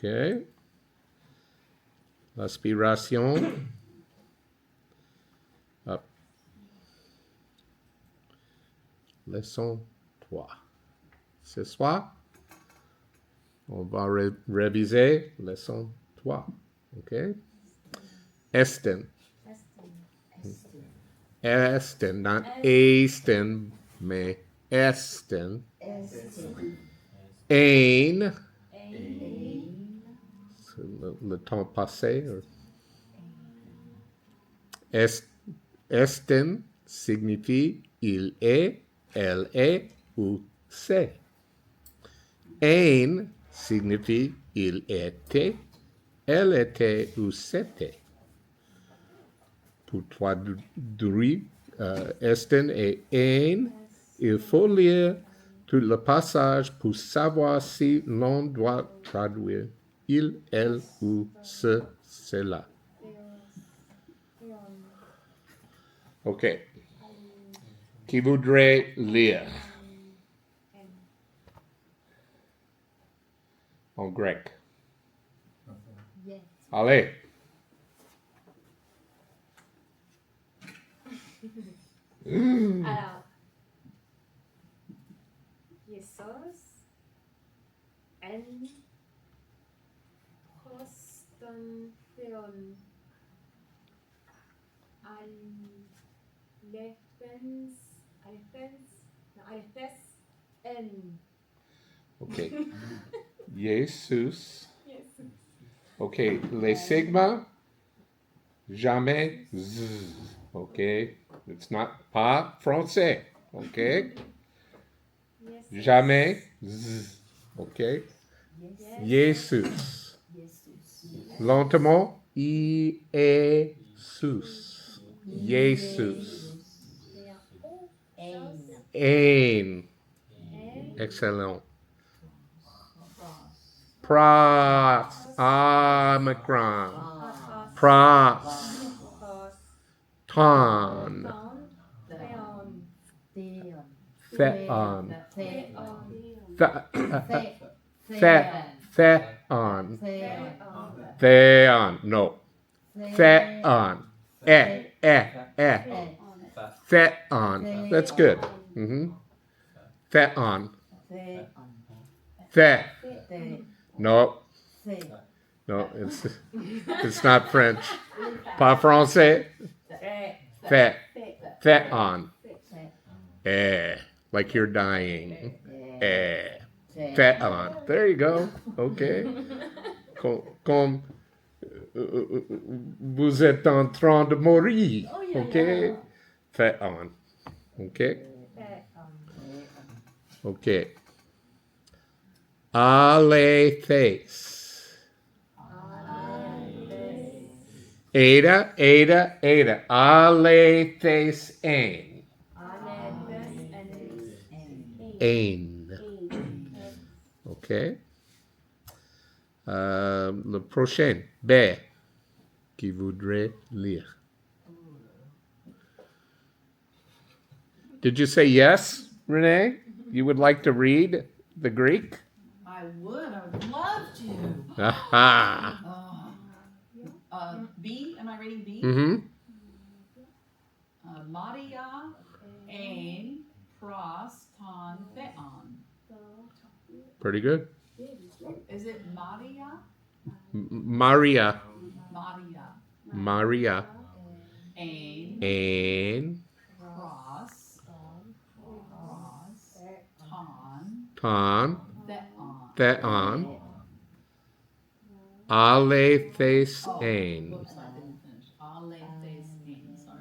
OK. L'aspiration. Hop. Leçon 3. Ce soir, on va réviser leçon 3. OK? Esten. Esten, not Esten, mais Esten. Ein. Le temps passé. Esten signifie il est, elle est ou c'est. Ein signifie il était, elle était ou c'était. Pour traduire Esten et ein, il faut lire tout le passage pour savoir si l'on doit traduire il, elle ou ce, cela. OK. Qui voudrait lire en grec? Allez. Alors, Iesos en proston theon alephes en. OK. Jesus. OK. Les sigma, jamais z. OK. It's not pas français. OK. Jamais z. OK. Jesus. Lentement, Jesus. Jesus. Ein. Excellent. Pras. Omicron. Pras. Ton. Theon. Theon. Theon. No. Theon. Theon. That's good. Theon. The. No. No, it's not French. Pas français. Theon. Like you're dying. Theon. There you go. Okay. Comme vous êtes en train de mourir. Okay. Theon. Okay. Okay. Alethes. Ada. Alethes ein. Ein. OK. Le prochain. B. Qui voudrait lire? Did you say yes, Renee? You would like to read the Greek? I would love to. Aha. B, am I reading B? Mm-hmm. Maria ein pros ton theon. Pretty good. Is it Maria? Maria. Maria. Ein pros Ton. theon. Alethes ein. Whoops, I didn't finish. Alethes ein, sorry.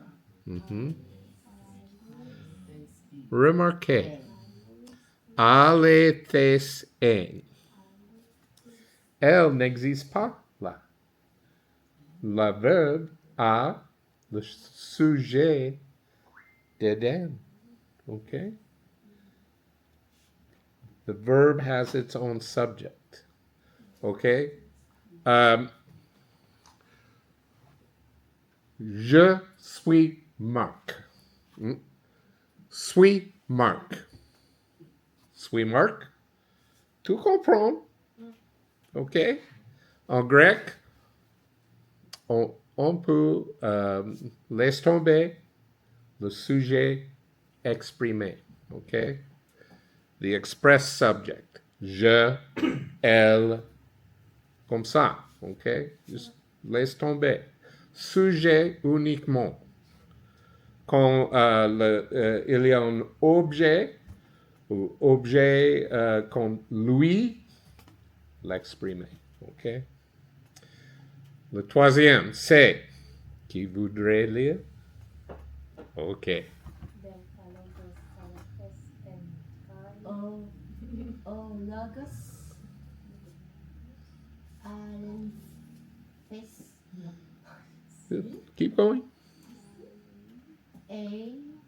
Mm-hmm. Alethes ein. Remarquez. Alethes ein. Elle n'existe pas là. Le verbe a le sujet d'Eden. Okay? The verb has its own subject. Okay? Je suis Marc. Suis Marc. Suis Marc. Tu comprends? Okay? En grec, on peut laisser tomber le sujet exprimé. OK? The express subject. Je, elle, comme ça. OK? Juste laisse tomber. Sujet uniquement. Quand il y a un objet, ou objet comme lui, l'exprimer. OK? Le troisième, c'est qui voudrait lire? OK. Den Kalogos Salafes en Logos. Alfes. Keep going. Ein.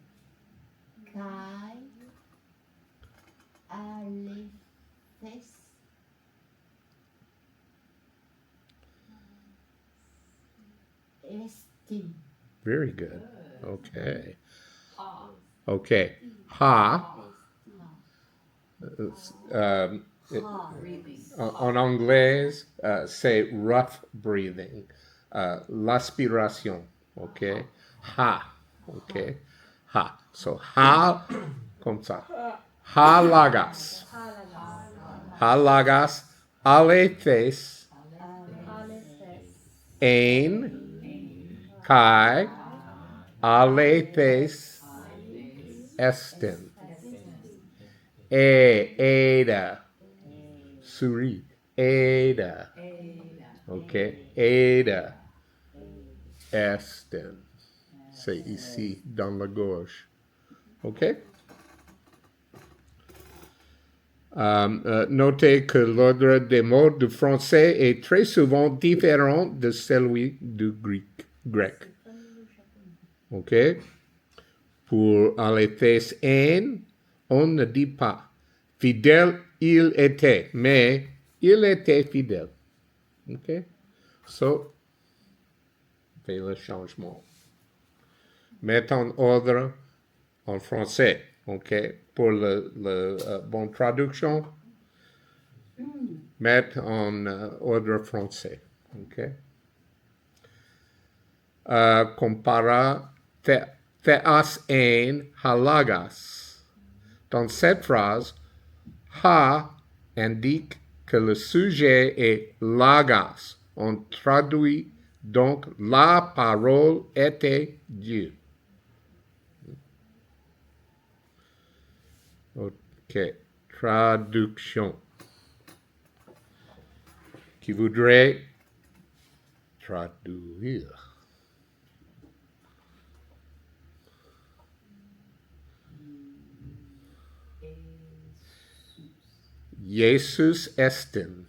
Kai. Alfes. Esti. Very good. Okay. Ha. Okay. Ha. Breathing. En anglais, c'est rough breathing. L'aspiration. Okay. Ha. Okay. Ha. So ha, comme ça. Halagas. Halagas. Alethes. Alefes Ein. Kai. Alethes. Esten. Ada. Souris. Ada. OK. Ada. Esten. C'est ici, dans la gauche. OK? Notez que l'ordre des mots du français est très souvent différent de celui du grec. OK? Pour Alephes N, on ne dit pas fidèle il était, mais il était fidèle. OK? So, fait le changement. Mettre en ordre en français. OK? Pour la bonne traduction, mettre en ordre français. OK? Compara theas ein halagas. Dans cette phrase, ha indique que le sujet est lagas. On traduit donc la parole était Dieu. OK. Traduction. Qui voudrait traduire? Jesus esten.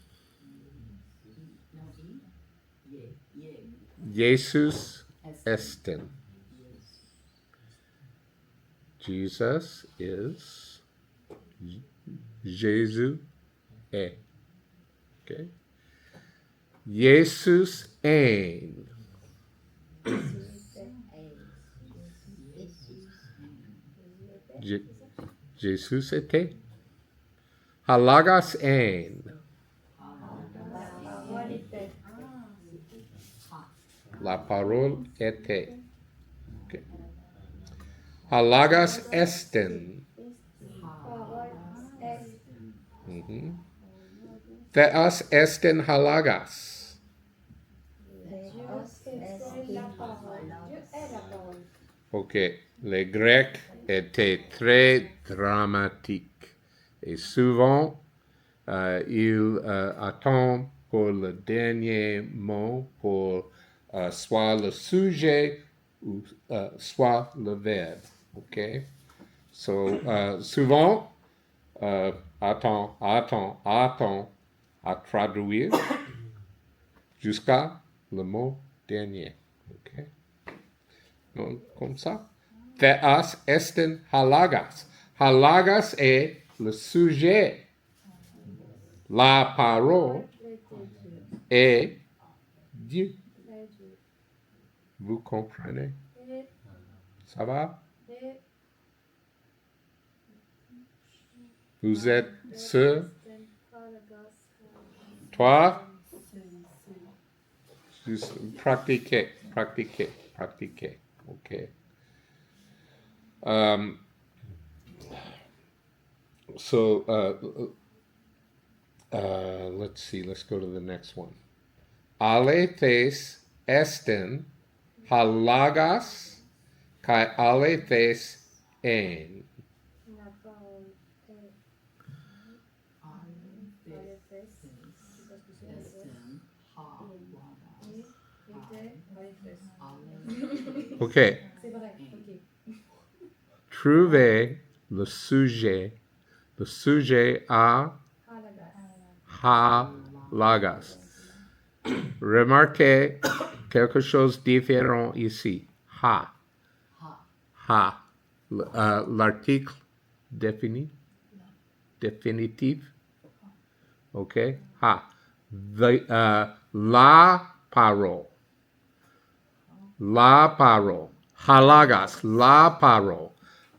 Jesus esten. Jesus is. Jésus est. Okay. Jesus ein. Jesus était. Halagas ein. La parole était. Okay. Halagas esten. Mm-hmm. Theas esten halagas. Ok, les Grecs étaient très dramatiques et souvent ils attendent pour le dernier mot pour soit le sujet ou soit le verbe. Ok, so souvent attends à traduire jusqu'à le mot dernier. Ok. Donc, comme ça. Theas esten halagas. Halagas est le sujet. La parole est Dieu. Vous comprenez? Ça va? Vous êtes sûr? Toi? Pratiquer. Okay. So let's see. Let's go to the next one. Alethes esten halagas kai alethes en. La parole est Alefes. Parce que c'est Alefes. Okay. C'est vrai, ok. Trouvez le sujet à halagas. Remarquez quelque chose de différent ici. Ha. L'article définitif. OK? Ha. La parole. Halagas. La parole.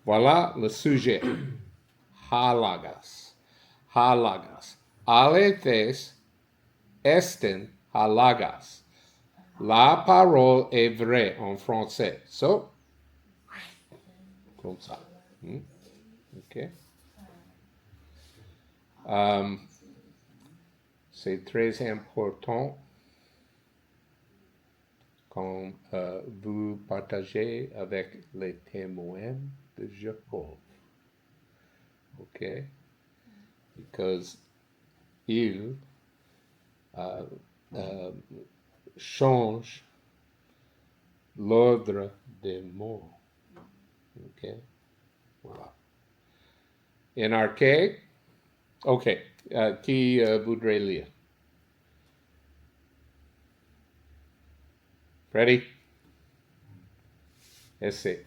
Voilà le sujet. Halagas. Alethes esten halagas. La parole est vraie en français. So, comme ça. OK. C'est très important quand vous partagez avec les témoins de Jacob. OK? Because il change l'ordre des mots. OK? Voilà. NRK. OK. Qui voudrait lire? Ready? Essaie.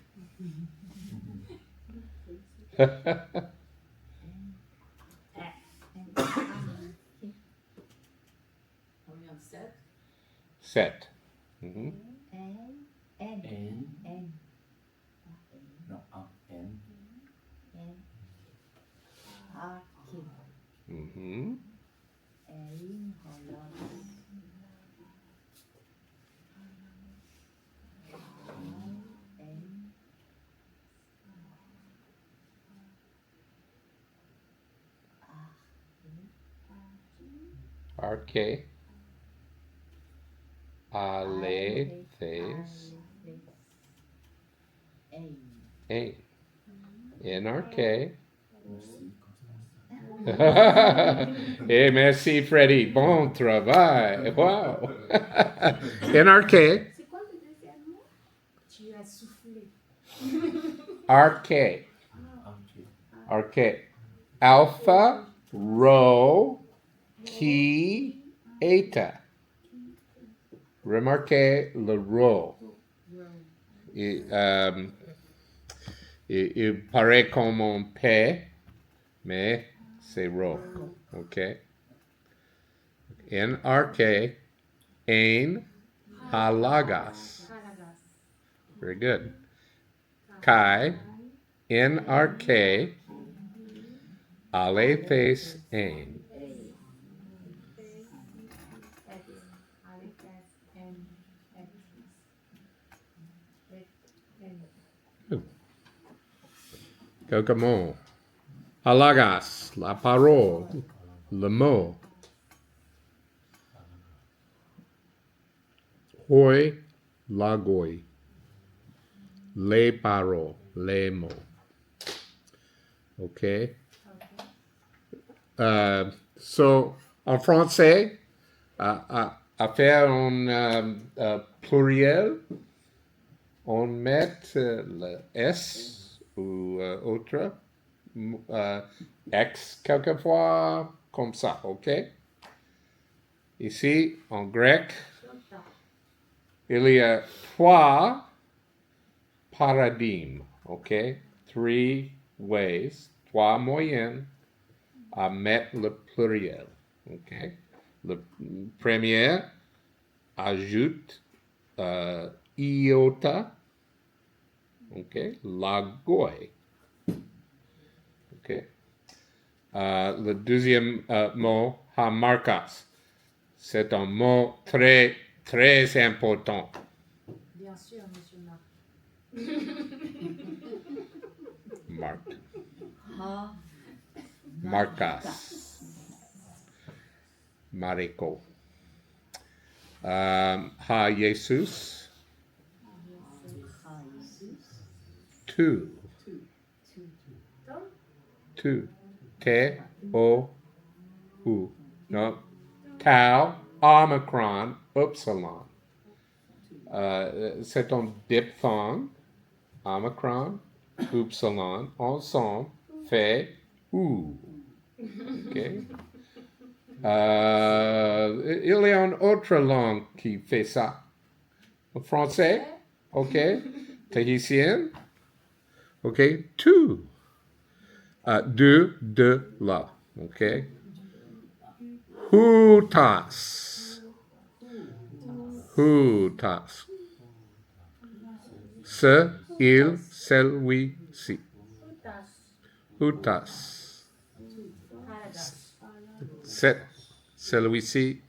Set. Mm-hmm. N. No, N. Mm-hmm. RK. Alethes. A. NRK. Eh, merci Freddy. Bon travail. Wow. NRK. C'est quoi le deuxième mot? Tu as soufflé. RK. RK. Alpha, rho, chi, eta. Remarquez le rho. Il paraît comme un P, mais c'est rho. OK? NRK, ein, halagas. Very good. Kai, NRK, alethes ein. Kokomo. Halagas, la parole, le mot. Hoi, lagoi. Les paroles, les mots. OK? So, en français, à faire un pluriel, on met le S ou autre, X quelquefois, comme ça, OK? Ici, en grec, il y a 3 paradigmes, OK? 3 ways, 3 moyens à mettre le pluriel, OK? Le premier, ajoute iota, OK? Lagoi, OK? Le deuxième mot, hamarkas, c'est un mot très Très important. Bien sûr, monsieur Marc. Mark. Ha. Marcas. Mariko. Ha Jesus. Ha Jesus. Tu. Tom? Tu. Te. O. U. No. Tau. Omicron. Upsilon. C'est un diphthong. Omicron. Upsilon. Ensemble. Fait. Ou. OK? Il y a une autre langue qui fait ça. Le français, OK? Tahitien, OK? Tu. De, là, OK? Hutas. Hutas. Ce, il, celui-ci. Utas. Hutas. Halagas. Celui-ci.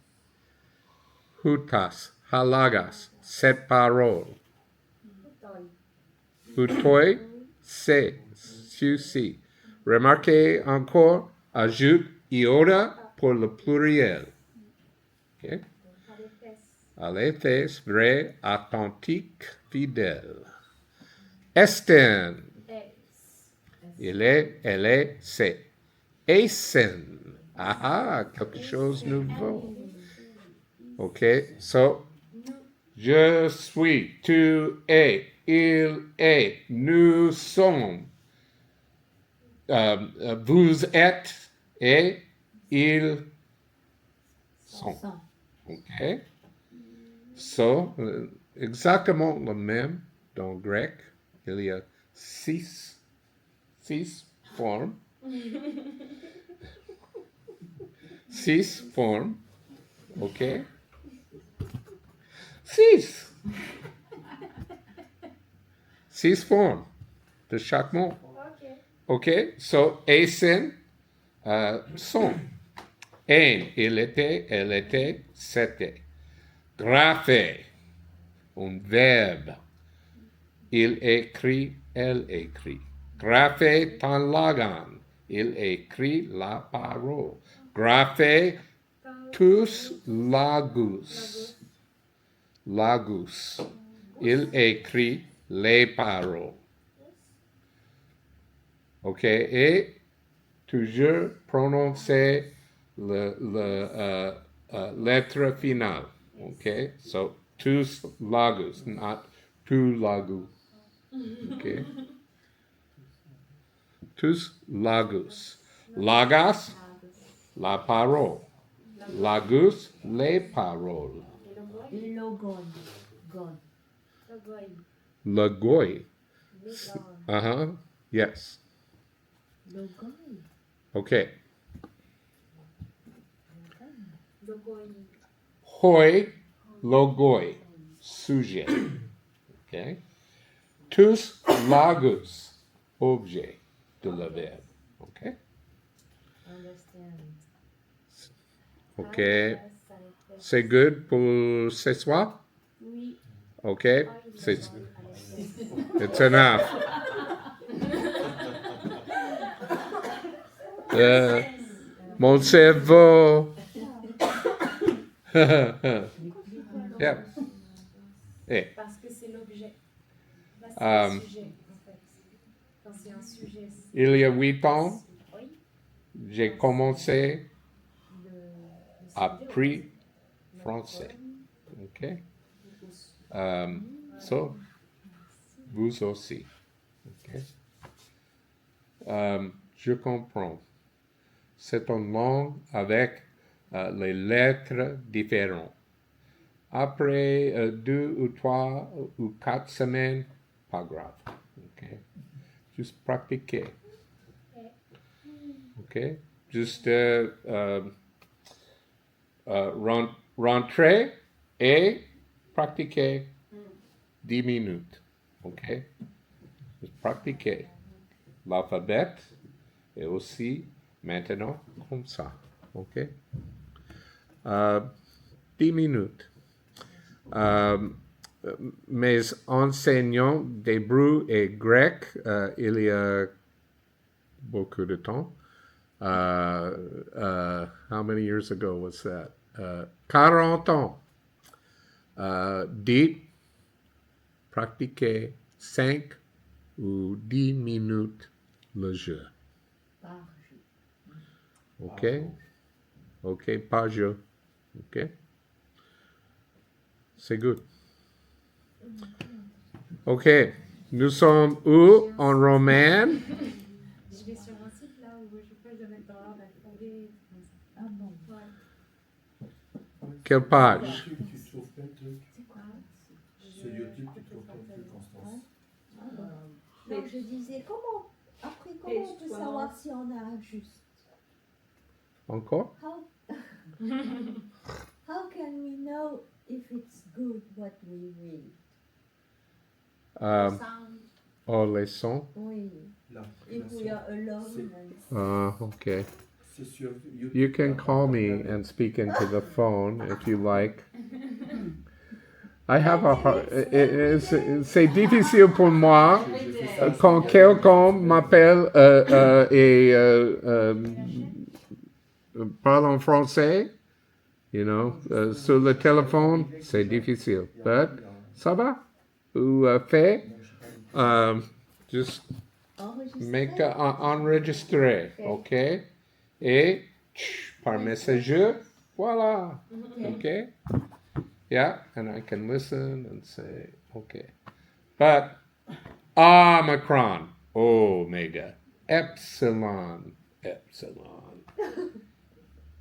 Hutas. Halagas. Cette parole. Utoy. Utoi, c'est, ceci. Remarquez encore, ajoute iota pour le pluriel. Okay? Alephes. Alethes, vrai, authentique, fidèle. Esten, Es. il est, elle est, c'est. Essen, quelque chose de nouveau. OK, so, je suis, tu es, il est, nous sommes. Vous êtes et ils sont. OK? So, exactement le même dans le grec. Il y a six formes. Six formes. OK? Six. Six formes de chaque mot. Ok. OK? So, essen, sont. Un, il était, elle était, c'était. Graphe, un verbe. Il écrit, elle écrit. Graphe tan lagan, il écrit la parole. Graphe tous lagus. Lagus, il écrit les paroles. OK? Et toujours prononcer le lettre finale. OK? So, tous lagus, not tu lagu. OK? Tous lagus. Lagas, la parole. Lagus, les paroles. Logon. God. Logoy. Lagoi. Logon. Yes. Logon. OK. Logoy. Hoi, logoi. Sujet. OK? Tous lagus. Objet de le verbe. OK? Understand. OK. C'est good pour ce soir? Oui. OK? It's enough. Mon cerveau. Yeah. Eh, Parce que c'est l'objet. Là, c'est le sujet, en fait. Quand c'est un sujet. il y a 8 ans, Oui. j'ai commencé Le à sujet, apprendre français. OK? So, vous aussi. OK? Je comprends. C'est une langue avec les lettres différentes. Après 2 ou 3 ou 4 semaines, pas grave. OK? Juste pratiquer. OK? Juste rentrer et pratiquer 10 minutes. OK? Juste pratiquer l'alphabet et aussi maintenant comme ça. OK? 10 minutes. Mes enseignants d'hébreu et grec, il y a beaucoup de temps. How many years ago was that? 40 ans. Dites, pratiquez 5 ou 10 minutes le jeu. Par jour. OK? OK, par jour. OK? C'est good. OK. Nous sommes où en roman? Je vais sur un site là où je peux le mettre dans l'ordre alphabet. Ah bon. Ouais. Quelle page? Tu trouves plein de trucs. C'est quoi? Sur YouTube, tu trouves plein de trucs, Constance. Ah bon. Non, je disais, comment on peut savoir si on a juste? Encore? How can we know if it's good what we read? Sound. Oh, les sons? Oui. Là, If we are alone. Okay. c'est sur YouTube. You can call me and speak into the phone if you like. I have a hard... C'est difficile pour moi quand quelqu'un m'appelle et parle en français, you know, sur le téléphone, c'est difficile. But ça va? Ou fait? Just make enregistrer, OK? Et par messager, voilà, OK? Yeah, and I can listen and say, okay. But Omicron, Omega, Epsilon, Epsilon,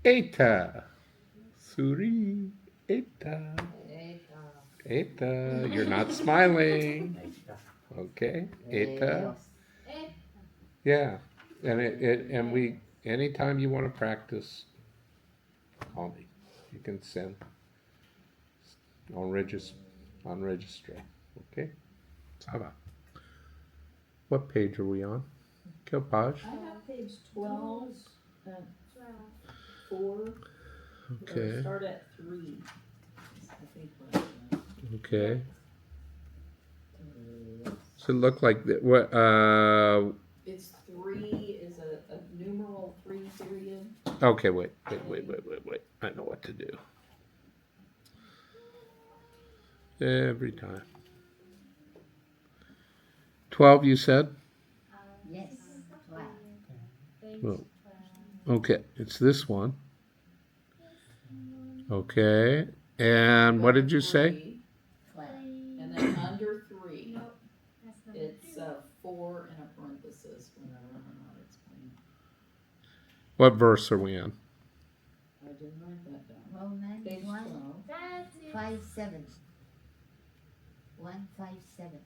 Eta, Suri, Eta, Eta. You're not smiling. Okay, Eta. Yeah, and and we anytime you want to practice, call me. You can send. Enregister. Okay? Ça va. What page are we on? Quelle page? I have page 12, 4. Okay. Start at 3. I think what I'm doing. Okay. So it look like that. What? It's 3 is a numeral 3 period. Okay. Wait. I know what to do. Every time. 12, you said? Yes. Oh. Okay, it's this one. Okay, and what did you say? 3, and then under 3, No, that's not it's 4 and a parenthesis whenever I'm not explaining. What verse are we on? I didn't write that down. Roman Page 1, 12. That's it. 5, 7. 1, 5, 7.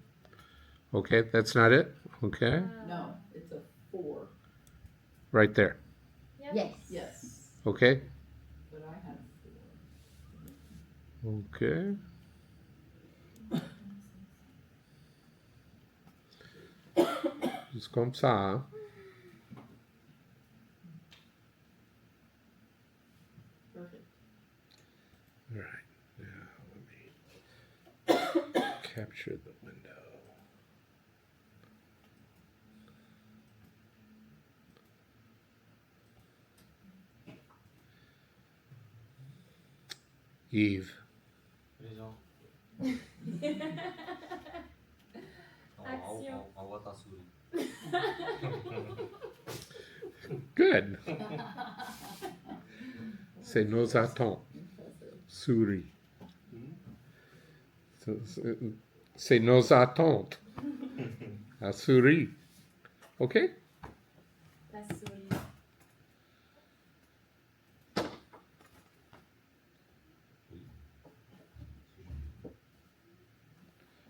Okay, that's not it? Okay, No, it's a 4. right there. Yep. Yes. Yes, Okay, but I had 4. okay. Juste comme ça, hein? Perfect. All right, now let me capture the window. Yves. Présent. Action. Envoie ta souris. Good. C'est nos attentes. Souris. C'est nos attentes. La souris. OK? La souris.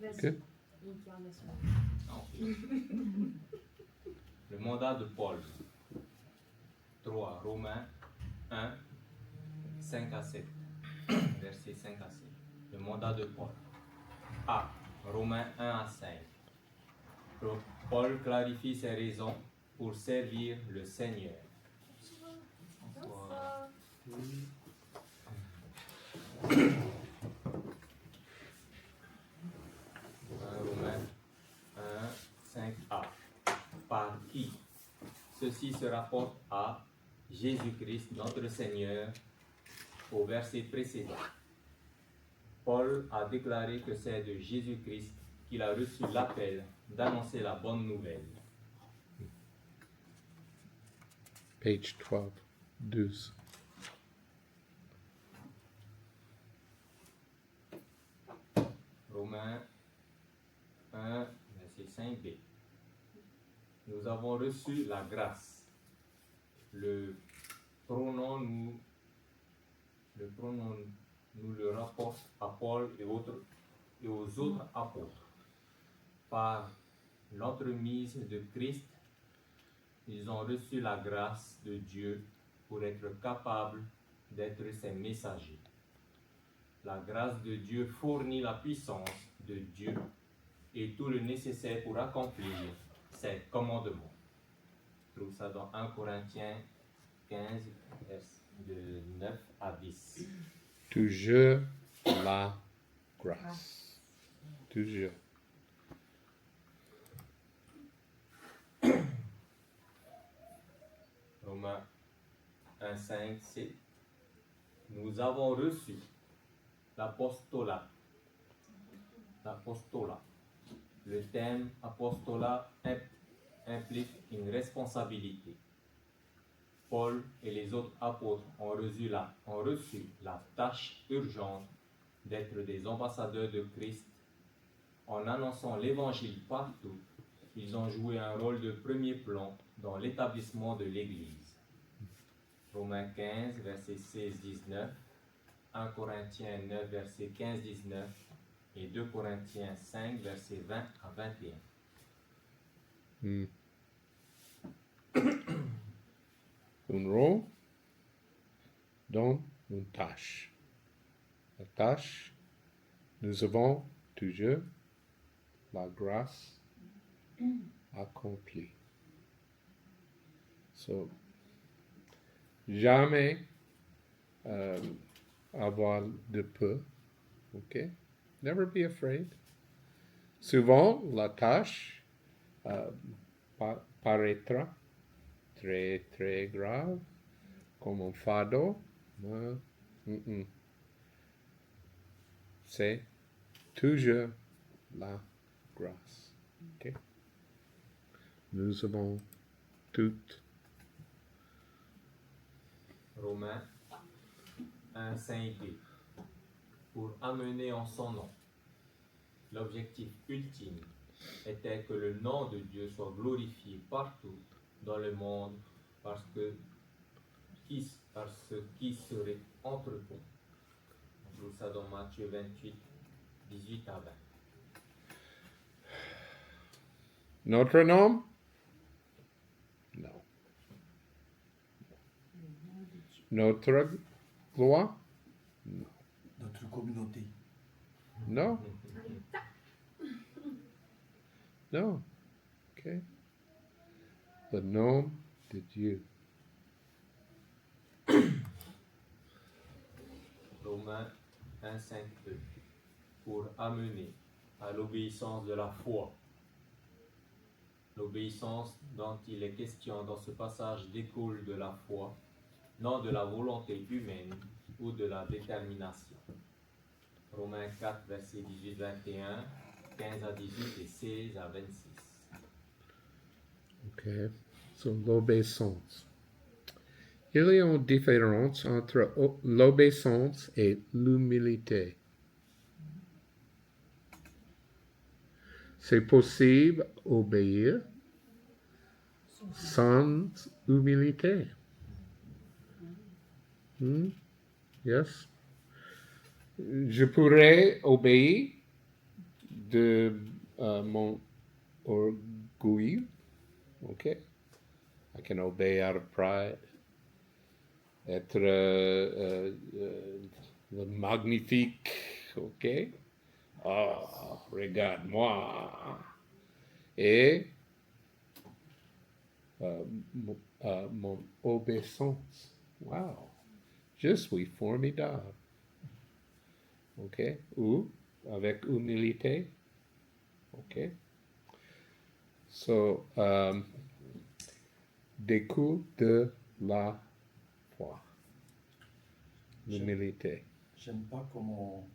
Vas-y. Good. Incarnation. Le mandat de Paul. 3. Romains 1, 5 à 7. Verset 5 à 7. Le mandat de Paul. A. Romains 1 à 5. Paul clarifie ses raisons pour servir le Seigneur. Bonsoir. ceci se rapporte à Jésus-Christ, notre Seigneur, au verset précédent. Paul a déclaré que c'est de Jésus-Christ qu'il a reçu l'appel d'annoncer la bonne nouvelle. Page 12. 12. Romains 1, verset 5b. Nous avons reçu la grâce. Le pronom nous le rapporte à Paul et aux autres apôtres. Par l'entremise de Christ, ils ont reçu la grâce de Dieu pour être capables d'être ses messagers. La grâce de Dieu fournit la puissance de Dieu et tout le nécessaire pour accomplir ses commandements. On trouve ça dans 1 Corinthiens 15, de 9 à 10. Toujours la grâce. Toujours. Romains 1, 5, c'est nous avons reçu l'apostolat. L'apostolat. Le thème apostolat implique une responsabilité. Paul et les autres apôtres ont reçu la tâche urgente d'être des ambassadeurs de Christ. En annonçant l'évangile partout, ils ont joué un rôle de premier plan dans l'établissement de l'Église. Romains 15, verset 16-19, 1 Corinthiens 9, verset 15-19 et 2 Corinthiens 5, verset 20 à 21. Un rôle dans une tâche. La tâche, nous avons toujours la grâce accomplie. So, jamais avoir de peur. OK? Never be afraid. Souvent, la tâche paraîtra très, très grave, comme un fardeau. C'est toujours la grâce. OK? Nous avons toutes. Romains 1, 5b. Pour amener en son nom. L'objectif ultime était que le nom de Dieu soit glorifié partout dans le monde parce qui serait entre eux. On trouve ça dans Matthieu 28, 18 à 20. Notre nom? Non. Notre gloire? Notre communauté. Non. Non. OK. Le nom de Dieu. Romains 1, 5, 2. Pour amener à l'obéissance de la foi. L'obéissance dont il est question dans ce passage découle de la foi, non de la volonté humaine ou de la détermination. Romains 4, versets 18-21, 15 à 18 et 16 à 26. OK. So, l'obéissance. Il y a une différence entre l'obéissance et l'humilité. C'est possible d'obéir sans humilité. Yes. Je pourrais obéir de mon orgueil. Okay. I can obey out of pride. Être le magnifique. OK. Oh, regarde-moi. Et mon obéissance. Wow. Je suis formidable. OK. Ou avec humilité. OK. So, découle de la foi. L'humilité. J'aime pas comment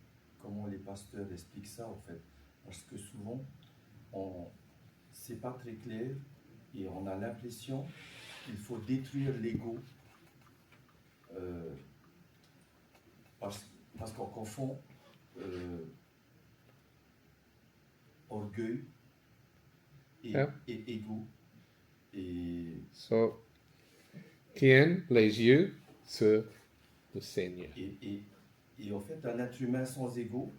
les pasteurs expliquent ça, en fait. Parce que souvent, c'est pas très clair et on a l'impression qu'il faut détruire l'ego parce qu'on confond orgueil Yeah. et ego. Et, So, tiens les yeux sur le Seigneur. et en fait, un être humain sans ego,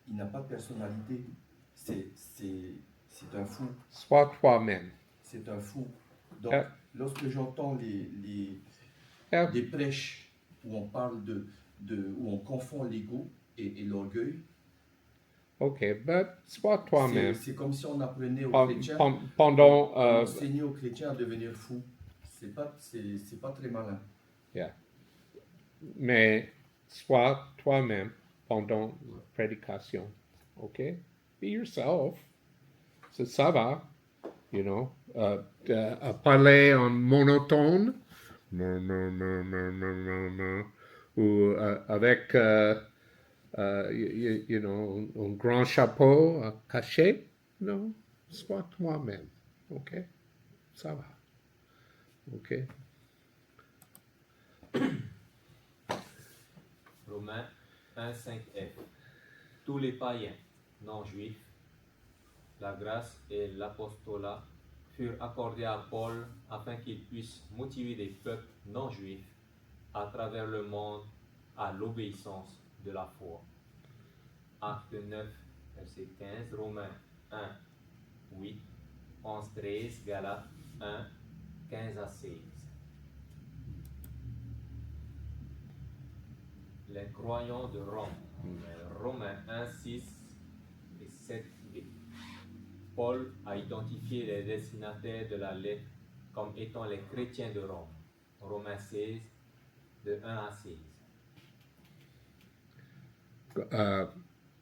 il n'a pas de personnalité. C'est un fou. Sois toi-même. C'est un fou. Donc, Yeah. lorsque j'entends les Yeah. prêches où on parle où on confond l'ego et l'orgueil, OK, but sois toi-même. c'est comme si on apprenait aux Pen- chrétiens, Pendant, on enseignait aux chrétiens à devenir fous. C'est pas très malin. mais sois toi-même pendant la prédication. OK? Be yourself. Ça va, you know. Parler en monotone, ou avec, you know, un grand chapeau caché. Non, sois toi-même. OK? Ça va. OK? Romains 1, 5f. Tous les païens non juifs, la grâce et l'apostolat furent accordés à Paul afin qu'il puisse motiver des peuples non juifs à travers le monde à l'obéissance de la foi. Acte 9, verset 15, Romains 1, 8, 11, 13, Galates 1, 15 à 16. Les croyants de Rome, Romains 1, 6 et 7b. Paul a identifié les destinataires de la lettre comme étant les chrétiens de Rome. Romains 16, de 1 à 16.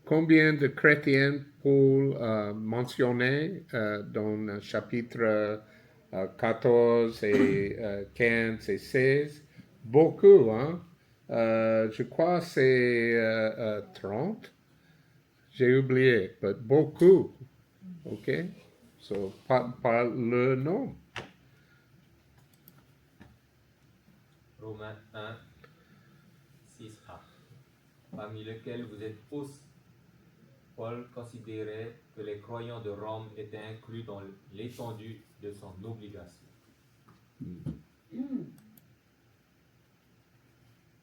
Combien de chrétiens Paul mentionnait dans le chapitre 14 et 15 et 16? Beaucoup, hein? Je crois que c'est 30. J'ai oublié, mais beaucoup. OK? So, par le nom. Romains 1, 6a. Parmi lesquels vous êtes tous. Paul considérait que les croyants de Rome étaient inclus dans l'étendue de son obligation.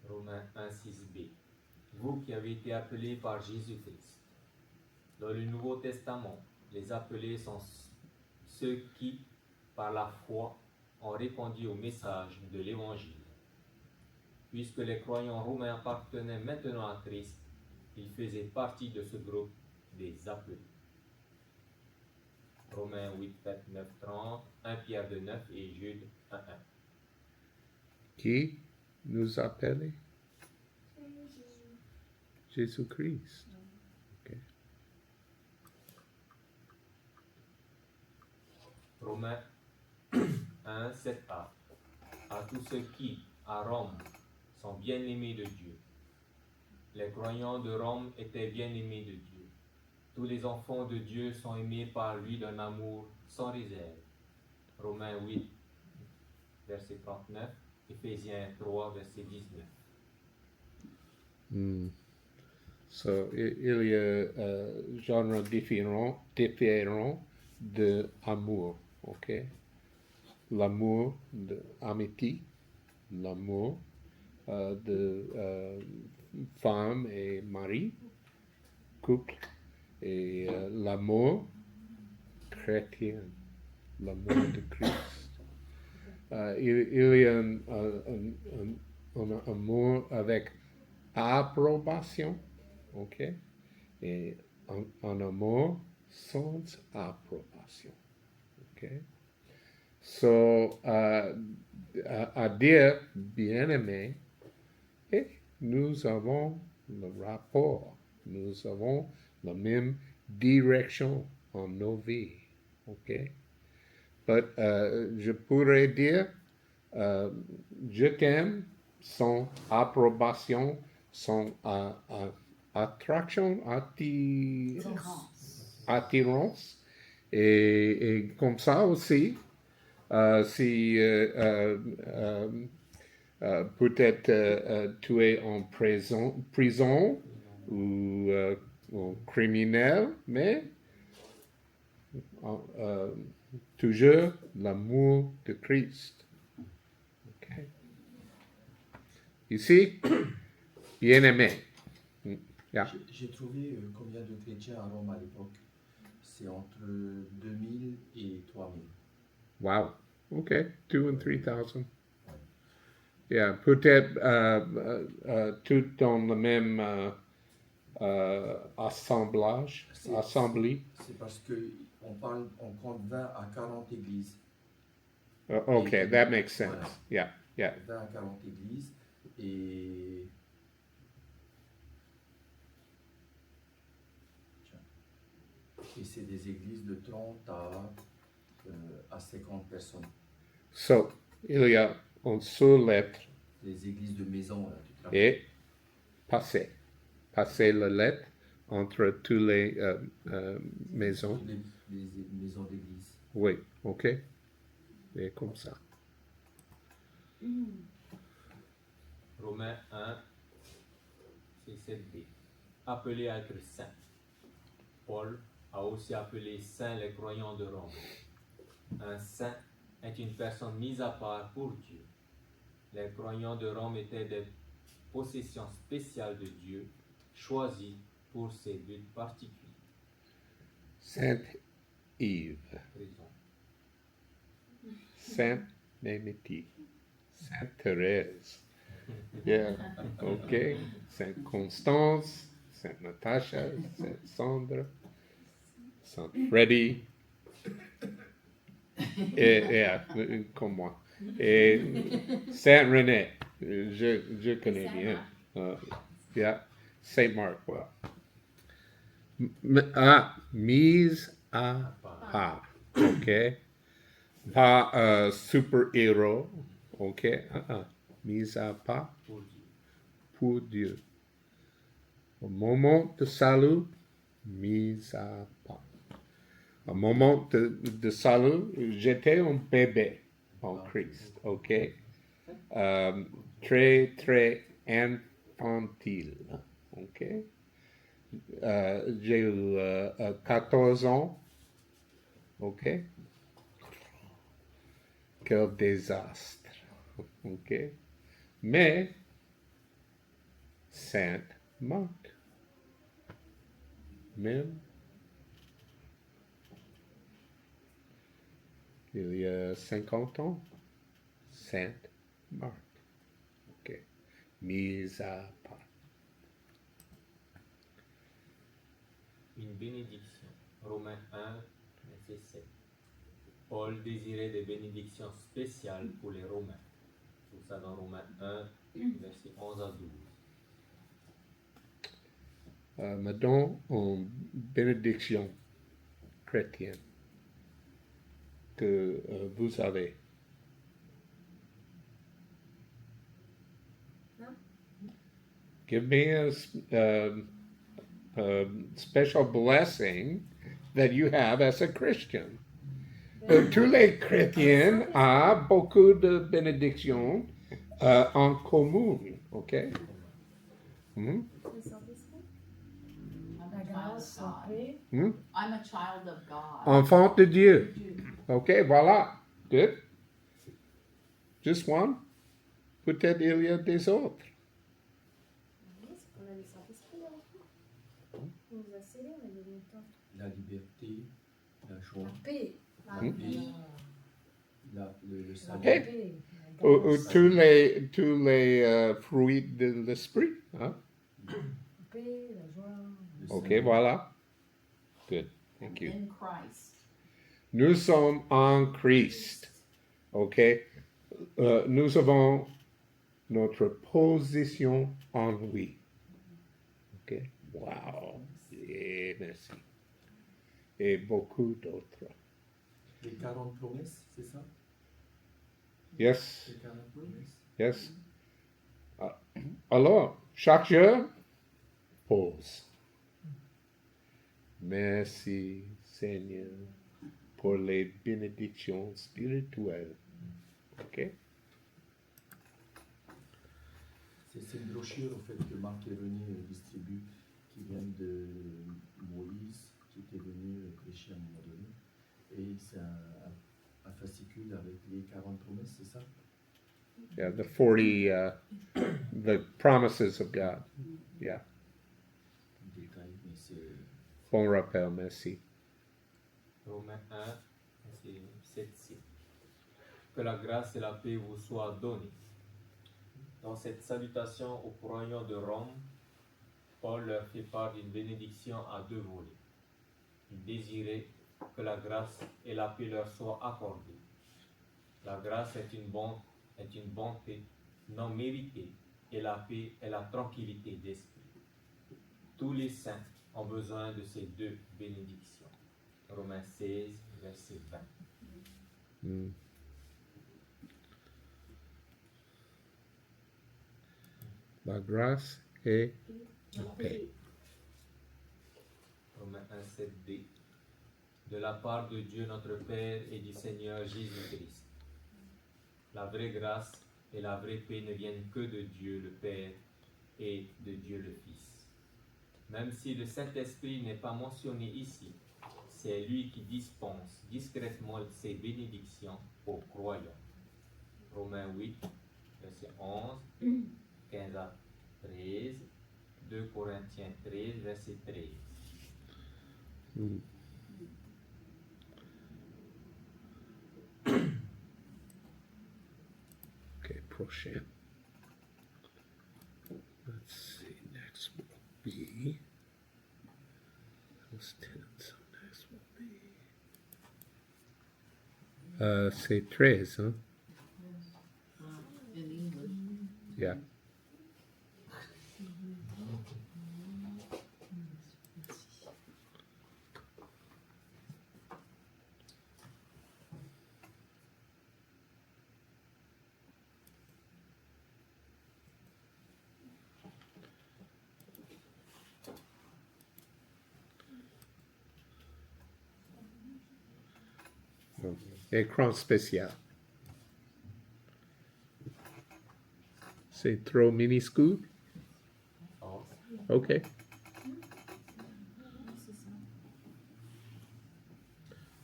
Romains 1, 6b. Vous qui avez été appelés par Jésus-Christ. Dans le Nouveau Testament, les appelés sont ceux qui, par la foi, ont répondu au message de l'Évangile. Puisque les croyants romains appartenaient maintenant à Christ, ils faisaient partie de ce groupe des appelés. Romains 8, 29, 30, 1 Pierre 2, 9 et Jude 1, 1. Qui nous appelle? Jésus-Christ. OK. Romains 1, 7a. À tous ceux qui, à Rome, sont bien-aimés de Dieu. Les croyants de Rome étaient bien-aimés de Dieu. Tous les enfants de Dieu sont aimés par lui d'un amour sans réserve. Romains 8, verset 39, Éphésiens 3, verset 19. So, il y a genre différents d'amour, OK? L'amour d'amitié, l'amour de femme et mari, couple, et l'amour chrétien, l'amour de Christ. Il y a un amour avec approbation, OK? Et un amour sans approbation, OK? So, à dire bien-aimé, et nous avons le rapport, nous avons la même direction en nos vies, OK? Je pourrais dire je t'aime, son approbation, son attraction, attirance. Et comme ça aussi, si peut-être tu es en prison ou criminel, mais toujours l'amour de Christ. Okay. Ici, bien-aimé. Yeah. J'ai trouvé combien de chrétiens à Rome à l'époque. C'est entre 2000 et 3000. Wow. Okay. 2,000 and 3,000. Yeah. Peut-être tout dans le même assemblage. Assemblée. C'est parce qu'on compte 20 à 40 églises. Okay, that makes sense. Voilà. Yeah, yeah. 20 à 40 églises et c'est des églises de 30 à 50 personnes. So, il y a une seule lettre Les églises de maison, là, tu te rappelles? et passer la lettre entre toutes les maisons. Toutes les maisons d'église. Oui, ok. Et comme ça. Romains 1, c'est 7b. Appelé à être saint. Paul a aussi appelé saint les croyants de Rome. Un saint est une personne mise à part pour Dieu. Les croyants de Rome étaient des possessions spéciales de Dieu, choisies pour ses buts particuliers. Sainte Yves, Raison. Sainte Némétie, Sainte Thérèse. Yeah, ok. Sainte Constance, Sainte Natacha, Sainte Sandra, Sainte Freddy. Et comme moi. Et Saint René, je connais bien. Yeah, Saint Mark, well. Mise à part, ok. Pas super-héros, ok. Mise à part Pour Dieu. pour Dieu. Au moment de salut, mise à part. Au moment de salut, j'étais un bébé en Christ, ok? Très, très infantile, ok? J'ai eu 14 ans, ok? Quel désastre, ok? Mais, Sainte Marthe, même il y a 50 ans, Sainte Marthe, ok? Mise à part. Une bénédiction. Romains 1, verset 7. Paul désirait des bénédictions spéciales pour les Romains. Tout ça dans Romains 1, verset 11 à 12. Maintenant, une bénédiction chrétienne que vous avez. Non. Give me a special blessing that you have as a Christian. Tous les chrétiens ont beaucoup de bénédictions en commun, ok? Mhm. Le Saint-Esprit. I'm La a child grâce, of la God. paix. Hmm? I'm a child of God. Enfant de Dieu. Ok, voilà. Good. Just one. Peut-être il y a des autres. Oui, c'est qu'on a le Saint-Esprit là. On nous a scellés, on a donné le temps. La liberté, la joie, La paix. La Hmm? paix, la le salut. Hey. paix. La Ou grâce, tous les fruits de l'esprit. Hein? la paix, la joie. le Ok, salut. voilà. Good. Thank you. In Christ. Nous sommes en Christ. Ok. Nous avons notre position en lui. Ok. Wow. Et merci. Et beaucoup d'autres. les 40 promesses, c'est ça? Yes, Les 40 promesses. yes. Alors, chaque jour, pause. Merci, Seigneur, pour les bénédictions spirituelles. OK? C'est une brochure, en fait, que Marc est venu distribuer, qui vient de Moïse, qui était venu prêcher à un moment donné. Et c'est un fascicule avec les 40 promesses, c'est ça? Yeah, the 40, the promises of God. Yeah, Détail, mais c'est... bon rappel, merci. Romains 1, c'est 7c. Que la grâce et la paix vous soient données. Dans cette salutation aux croyants de Rome, Paul leur fait part d'une bénédiction à deux volets. Il désirait que la grâce et la paix leur soient accordées. La grâce est une bonté non méritée et la paix est la tranquillité d'esprit. Tous les saints ont besoin de ces deux bénédictions. Romains 16, verset 20. Mm. La grâce et la paix. Romains 1, 7b. De la part de Dieu notre Père et du Seigneur Jésus-Christ. La vraie grâce et la vraie paix ne viennent que de Dieu le Père et de Dieu le Fils. Même si le Saint-Esprit n'est pas mentionné ici, c'est lui qui dispense discrètement ses bénédictions aux croyants. Romains 8, verset 11, 15 à 13, 2 Corinthiens 13, verset 13. Mm. Okay, prochain. Let's see, next will be those 10, so next will be c'est 13, hein? In English. Yeah. Écran spécial. C'est trop minuscule? OK.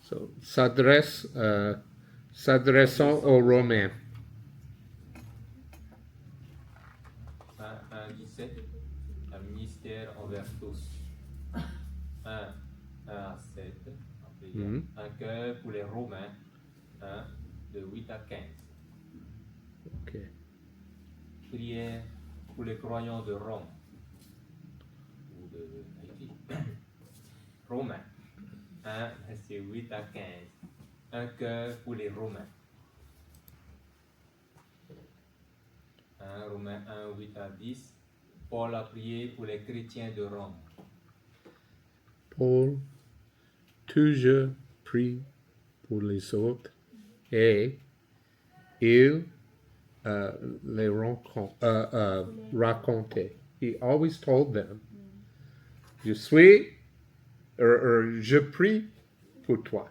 So, s'adressant aux Romains. 1, 17, un ministère envers tous. 1 à 7, après, Mhm. un cœur pour les Romains, 1, de 8 à 15. OK. Prière pour les croyants de Rome, ou de Haïti. Romains, 1, verset 8 à 15. Un cœur pour les Romains. 1 Romains 1, 8 à 10. Paul a prié pour les chrétiens de Rome. Paul toujours prie pour les autres et il les racontait. He always told them, je suis, je prie pour toi.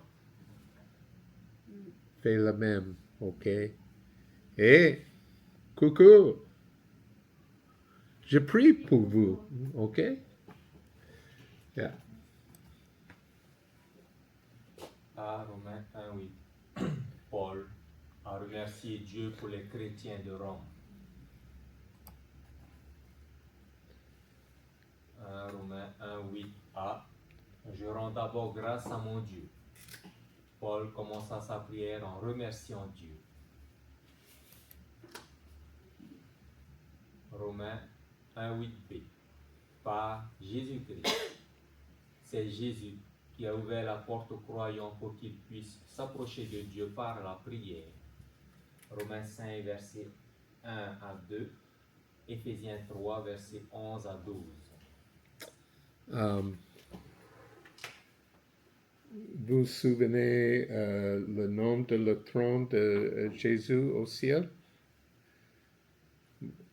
Fais le même, ok? Et, coucou, je prie pour vous, ok? Yeah. À Romains 1, 8. Paul a remercié Dieu pour les chrétiens de Rome. 1 Romains 1, 8a. Je rends d'abord grâce à mon Dieu. Paul commença sa prière en remerciant Dieu. Romains 1, 8b. Par Jésus-Christ. C'est Jésus qui a ouvert la porte aux croyants pour qu'ils puissent s'approcher de Dieu par la prière. Romains 5, versets 1 à 2. Éphésiens 3, versets 11 à 12. vous vous souvenez le nom de le trône de Jésus au ciel?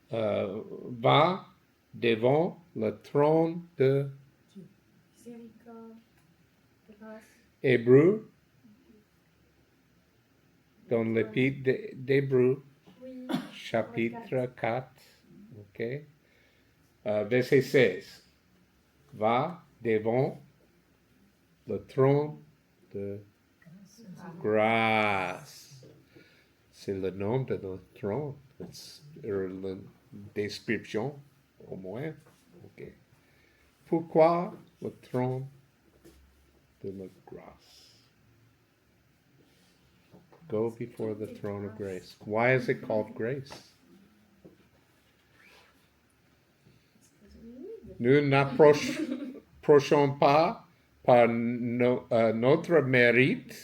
Va devant le trône de Miséricorde, grâce, Hébreu, dans l'épître d'Hébreu, oui, chapitre 4, ok? Verset 16. Va devant le trône de grâce. C'est le nom de notre trône. C'est la description, au moins. Ok. Pourquoi le trône de la grâce? Go before the throne of grace. Why is it called grace? Nous n'approchons pas par notre mérite,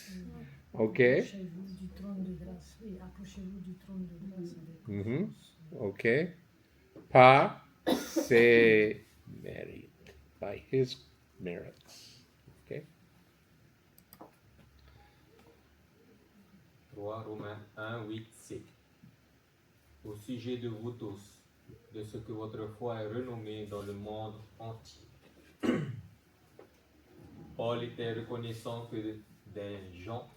ok? Approchez-vous du trône de grâce. Oui, approchez-vous du trône de grâce avec Mhm. Ok? Par ses mérites, by his merits, ok? 3 Romains 1, 8c. Au sujet de vous tous, de ce que votre foi est renommée dans le monde entier. Paul était reconnaissant que des gens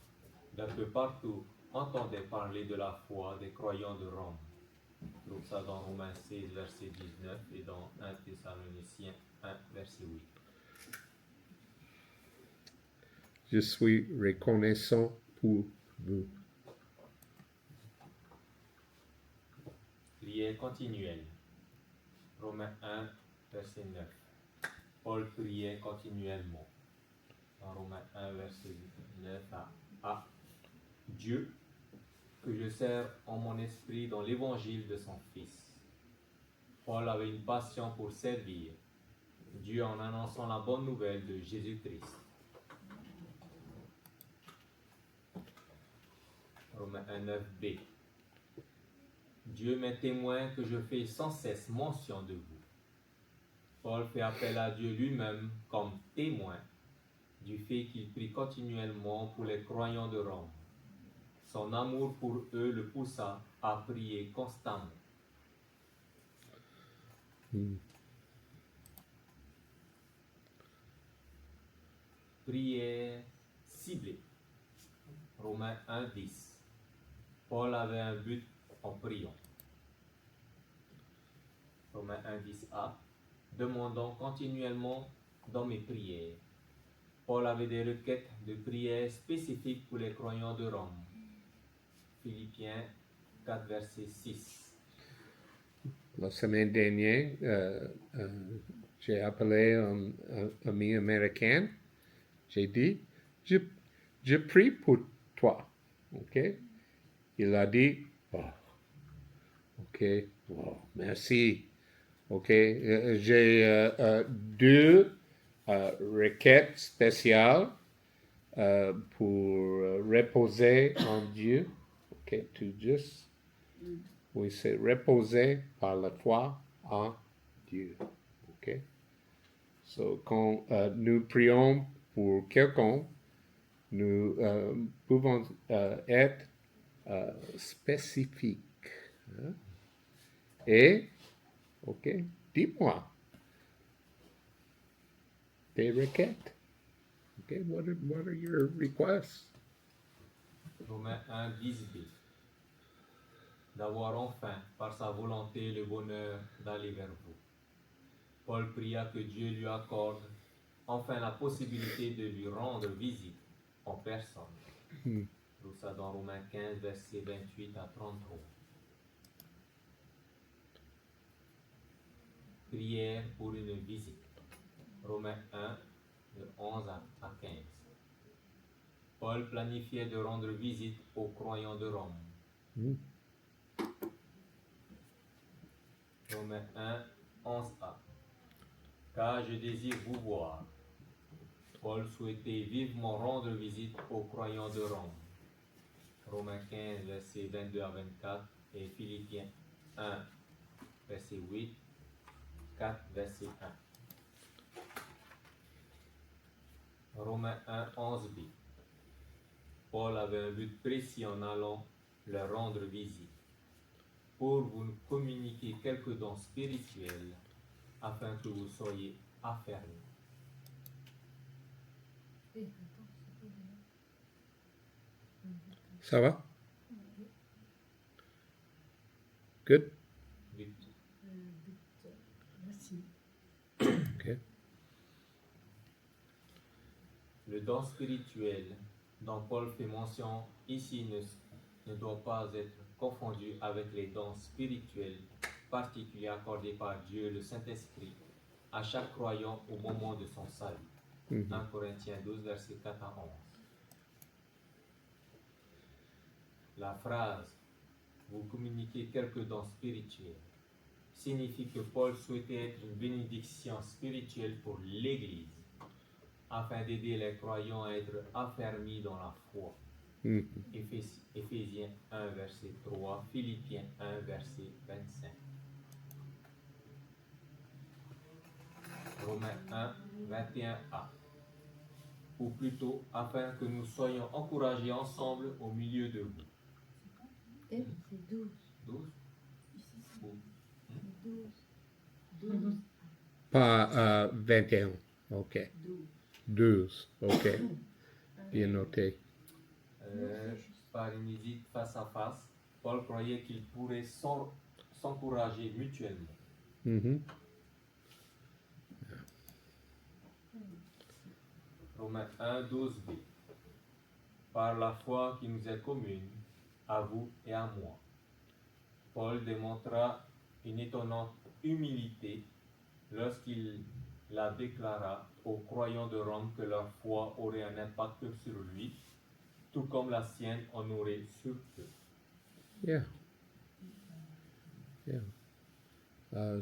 d'un peu partout entendaient parler de la foi des croyants de Rome. On trouve ça dans Romains 16, verset 19 et dans 1 Thessaloniciens 1, verset 8. Je suis reconnaissant pour vous. Prière continuelle. Romains 1, verset 9. Paul priait continuellement. Dans Romains 1, verset 9 à Dieu, que je sers en mon esprit dans l'évangile de son Fils. Paul avait une passion pour servir Dieu en annonçant la bonne nouvelle de Jésus-Christ. Romains 1, 9b. Dieu m'est témoin que je fais sans cesse mention de vous. Paul fait appel à Dieu lui-même comme témoin du fait qu'il prie continuellement pour les croyants de Rome. Son amour pour eux le poussa à prier constamment. Prière ciblée. Romains 1, 10. Paul avait un but en priant. Romains 1, 10a. Demandant continuellement dans mes prières. Paul avait des requêtes de prière spécifiques pour les croyants de Rome. Philippiens 4, verset 6. La semaine dernière, j'ai appelé un ami américain. J'ai dit, je prie pour toi. OK? Il a dit, oh, OK, oh, merci. OK? J'ai deux requêtes spéciales pour reposer en Dieu. OK? To just, oui, c'est reposer par la foi en Dieu. OK? So, quand nous prions pour quelqu'un, nous pouvons être spécifiques. Hein? Et, OK, dis-moi tes requêtes. OK, what are your requests? Romains 1, 10b. D'avoir enfin, par sa volonté, le bonheur d'aller vers vous. Paul pria que Dieu lui accorde enfin la possibilité de lui rendre visite en personne. Tout ça dans Romains 15, versets 28 à 33. Prière pour une visite. Romains 1, de 11 à 15. Paul planifiait de rendre visite aux croyants de Rome. Romains 1, 11a. Car je désire vous voir. Paul souhaitait vivement rendre visite aux croyants de Rome. Romains 15, versets 22 à 24 et Philippiens 1, verset 8, 4, verset 1. Romains 1, 11b. Paul avait un but précis en allant leur rendre visite, pour vous communiquer quelques dons spirituels, afin que vous soyez affermis. Et attends, c'est quoi déjà? Ça va? Good? But. Merci. Okay. Le don spirituel dont Paul fait mention ici ne doit pas être confondu avec les dons spirituels particuliers accordés par Dieu le Saint-Esprit à chaque croyant au moment de son salut. 1 Corinthiens 12, versets 4 à 11. La phrase « vous communiquez quelques dons spirituels » signifie que Paul souhaitait être une bénédiction spirituelle pour l'Église, afin d'aider les croyants à être affermis dans la foi. Éphésiens 1, verset 3, Philippiens 1, verset 25. Romains 1, 21a. Ou plutôt, afin que nous soyons encouragés ensemble au milieu de vous. Et c'est 12. 12. Ou 12. Pas 21. OK. 12. OK. Bien noté. Par une visite face à face, Paul croyait qu'ils pourraient s'encourager mutuellement. Romains 1, 12b. Par la foi qui nous est commune, à vous et à moi. Paul démontra une étonnante humilité lorsqu'il la déclara aux croyants de Rome que leur foi aurait un impact sur lui, tout comme la sienne en aurait sur eux. Yeah.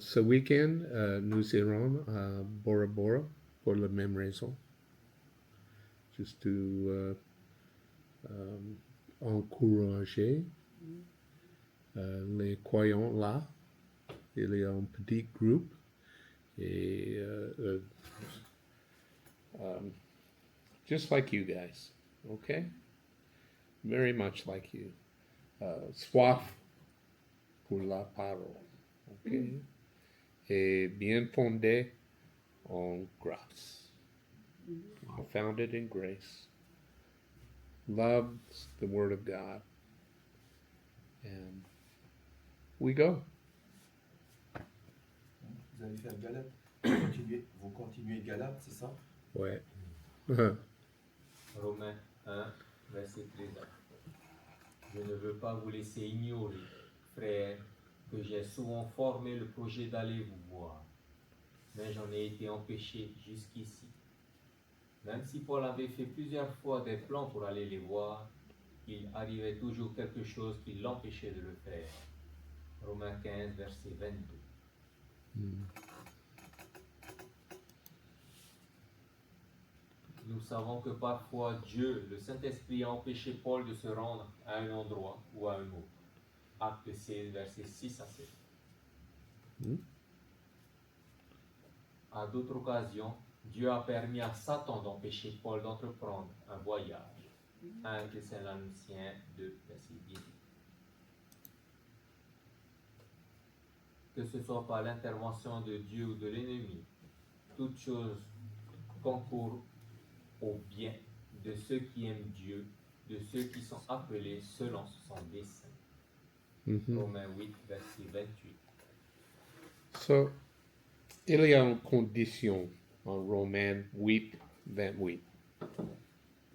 Ce week-end, nous irons à Bora Bora pour la même raison. Juste encourager les croyants là. Il y a un petit groupe et just like you guys, okay? Very much like you. Soif pour la parole, okay? Et bien fondé en grâce. Founded in grace. Loves the Word of God. And we go. Vous allez faire Galate. Vous continuez Galate, c'est ça? Ouais. Romains 1, verset 13. Je ne veux pas vous laisser ignorer, frères, que j'ai souvent formé le projet d'aller vous voir, mais j'en ai été empêché jusqu'ici. Même si Paul avait fait plusieurs fois des plans pour aller les voir, il arrivait toujours quelque chose qui l'empêchait de le faire. Romains 15, verset 22. Nous savons que parfois Dieu, le Saint-Esprit, a empêché Paul de se rendre à un endroit ou à un autre. Acte 16, versets 6 à 7. À d'autres occasions, Dieu a permis à Satan d'empêcher Paul d'entreprendre un voyage. 1 Thessaloniciens 2, verset 10. Que ce soit par l'intervention de Dieu ou de l'ennemi, toute chose concourt au bien de ceux qui aiment Dieu, de ceux qui sont appelés selon son dessein. Romains 8, verset 28. So, il y a une condition en Romains 8, 28.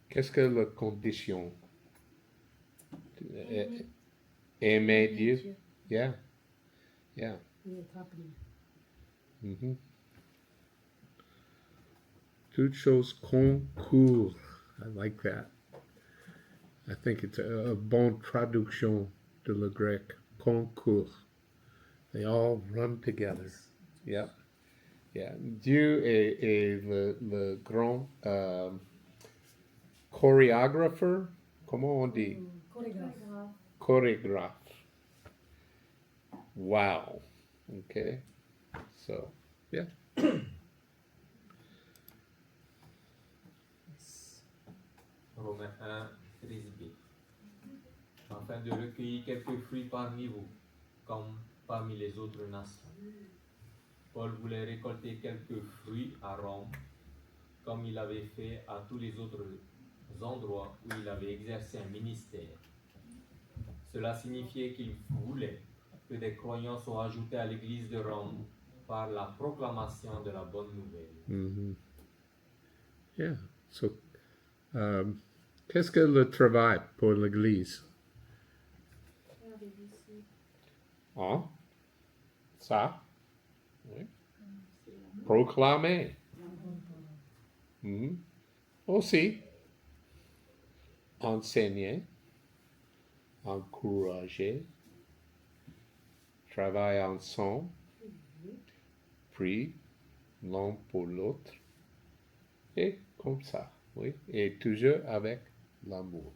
Qu'est-ce que la condition? Aimer Dieu? Yeah. Yeah. Et être appelé. Toutes choses concourent. I like that. I think it's a bonne traduction de le grec. Concours. They all run together. Yeah. Yeah. Dieu est le grand chorégraphe. Comment on dit? Chorégraphe. Chorégraphe. Wow. Okay. So, yeah. Romains 1, 13b. Afin de recueillir quelques fruits parmi vous, comme parmi les autres nations. Paul voulait récolter quelques fruits à Rome, comme il avait fait à tous les autres endroits où il avait exercé un ministère. Cela signifiait qu'il voulait que des croyants soient ajoutés à l'église de Rome par la proclamation de la bonne nouvelle. Mhm. Yeah. So, qu'est-ce que le travail pour l'Église? Faire des disciples. Ah, ça. Oui. Proclamer. Mhm. Aussi, enseigner, encourager, travailler ensemble, prier l'un pour l'autre, et comme ça, oui, et toujours avec l'amour.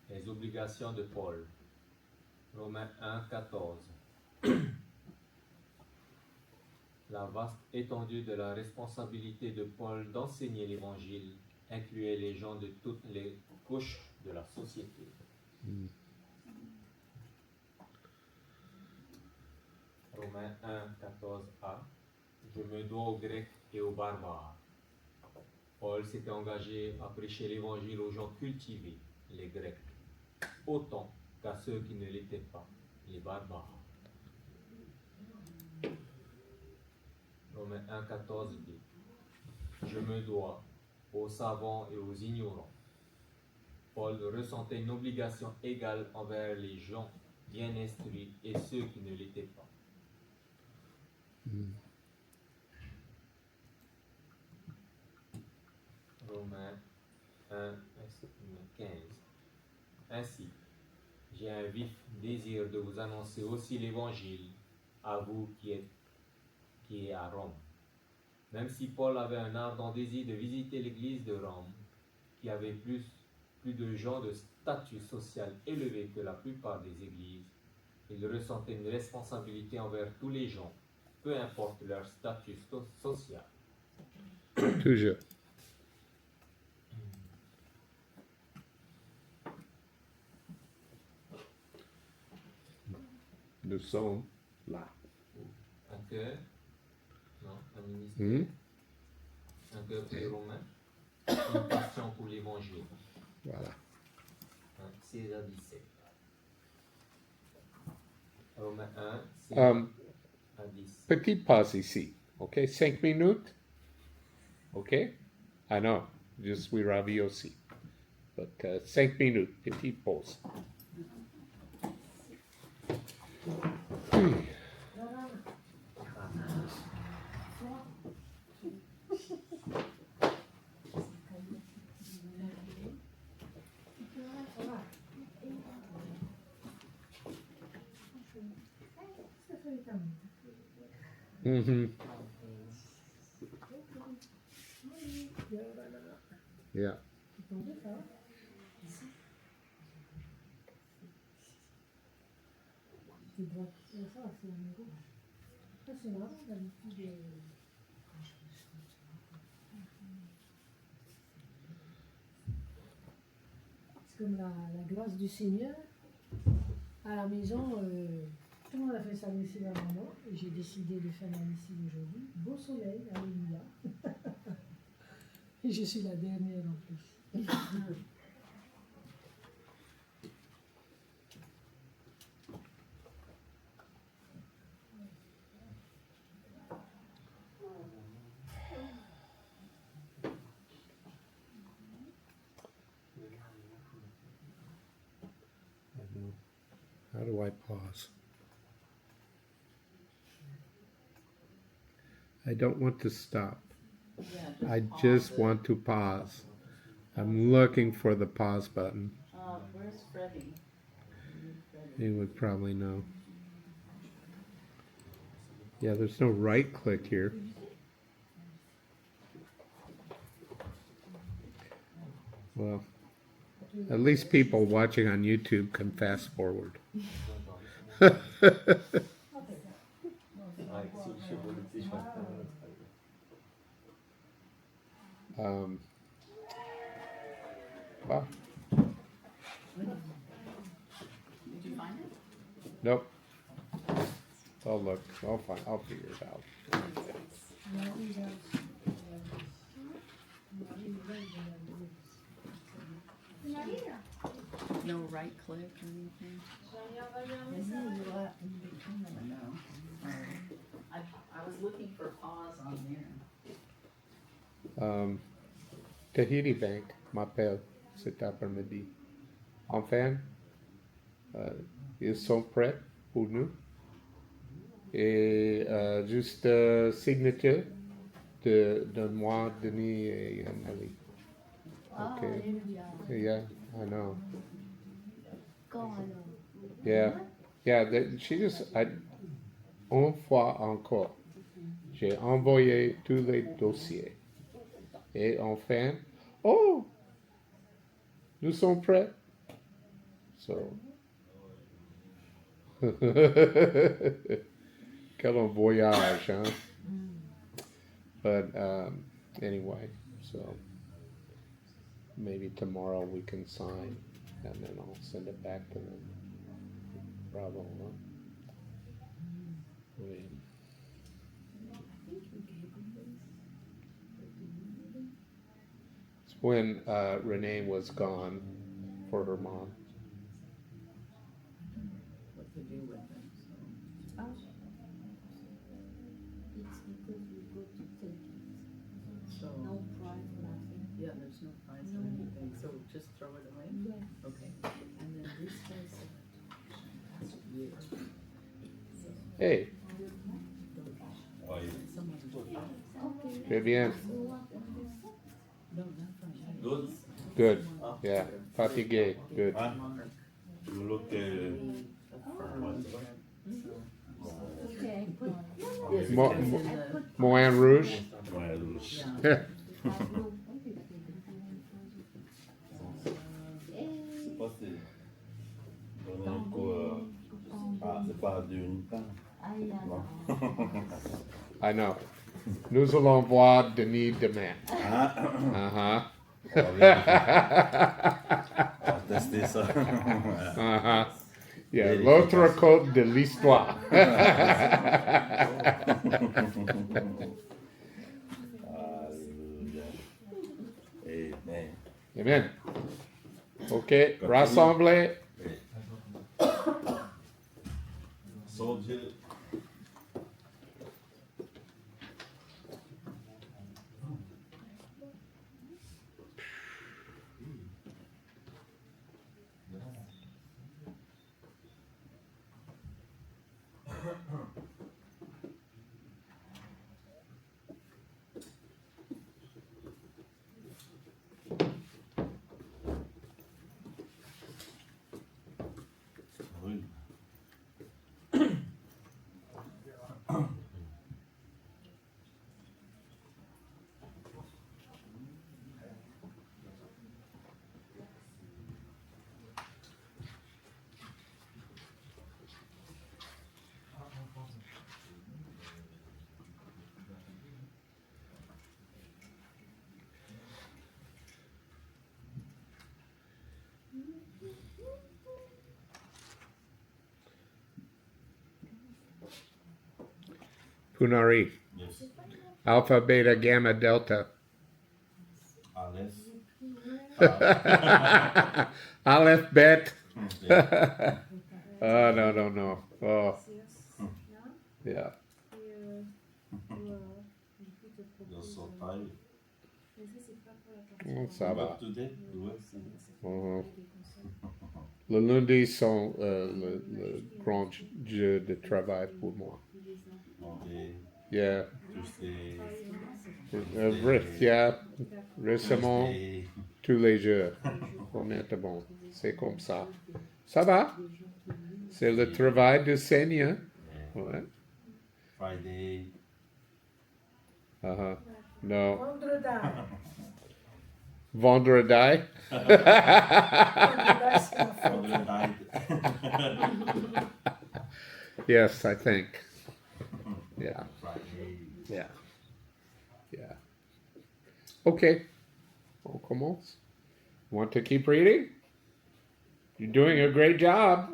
Les obligations de Paul. Romains 1, 14. La vaste étendue de la responsabilité de Paul d'enseigner l'Évangile incluait les gens de toutes les couches de la société. Romains 1, 14a. Je me dois aux Grecs et aux barbares. Paul s'était engagé à prêcher l'Évangile aux gens cultivés, les Grecs, autant qu'à ceux qui ne l'étaient pas, les barbares. Romains 1, 14b. Je me dois aux savants et aux ignorants. Paul ressentait une obligation égale envers les gens bien instruits et ceux qui ne l'étaient pas. Romains 1, 15. Ainsi, j'ai un vif désir de vous annoncer aussi l'Évangile à vous qui est à Rome. Même si Paul avait un ardent désir de visiter l'église de Rome, qui avait plus de gens de statut social élevé que la plupart des églises, il ressentait une responsabilité envers tous les gens, peu importe leur statut social. Toujours. Nous sommes là. Un cœur, non, un ministère, un cœur pour les Romains, une passion pour l'Évangile. Voilà. 16 à 17. Romains 1, 16 à 10. Petite pause ici. OK? 5 minutes. OK? I know. Je suis ravi aussi. But 5 minutes. Petite pause. Mm-hmm. Yeah. C'est comme la grâce du Seigneur. À la maison, tout le monde a fait sa lessive avant moi. Et j'ai décidé de faire ma lessive aujourd'hui. Beau soleil, alléluia. Et je suis la dernière en plus. How do I pause? I don't want to stop. Yeah, I pause just it. want to pause. I'm looking for the pause button. Where's Freddie? You would probably know. Yeah, there's no right click here. Well, at least people watching on YouTube can fast forward. Um, wow. Did you find it? Nope. I'll look. I'll figure it out. Mary's house. No right click or anything? No. I was looking for pause on there. Tahiti Bank m'appelle cet après-midi. Enfin, ils sont prêts pour nous. Et juste signature de moi, Denis et Nelly. Ah, Okay. Olivia. Yeah, I know. Quand alors? Yeah. She just, une fois encore, j'ai envoyé tous les dossiers. Et enfin, oh, nous sommes prêts. So, quel voyage, hein? But anyway, so maybe tomorrow we can sign, and then I'll send it back to them. Bravo, huh? Oui. It's when Renee was gone for her mom. What to do with them, so. Ah, it's because we go to take it. So, No price, nothing. yeah, there's no price or anything, so just throw it away? Yeah. Okay, and then this says, year. Hey, Someone told me. Okay. très bien. You want to No, not from me. Good. Good. Yeah. Fatigué. Good. Mark, You look the firm, so. Okay. Yes, Mo- because mo- in the, Moulin Rouge. yeah. C'est pas c'est donner quoi c'est pas de uniforme. Non. I know. Nous allons voir Denis demain. Ah, Uh-huh. on va tester ça. Uh-huh. Yeah, l'autre côte de l'histoire. Alléluia. Amen. Amen. OK, rassemblez. Soldier. Oui. Punari. Yes. Alpha, beta, gamma, delta. Aleph. Aleph, bet. Okay. Oh, no. Oh, yeah. You're so tired. Ça You va. work today? You work today? Mhm. Le lundi sont le grand jeu de travail pour moi. Monday, Yeah. Tuesday, Yeah. Récemment, Wednesday. tous les jours. Honnêtement, c'est comme ça. Ça va? C'est le travail du Seigneur. Yeah. Ouais. Friday. Uh-huh. No. Vendredi. Vendredi? Father died. Yes, I think. Yeah. Friday. Yeah. Yeah. OK. On commence. Want to keep reading? You're doing a great job.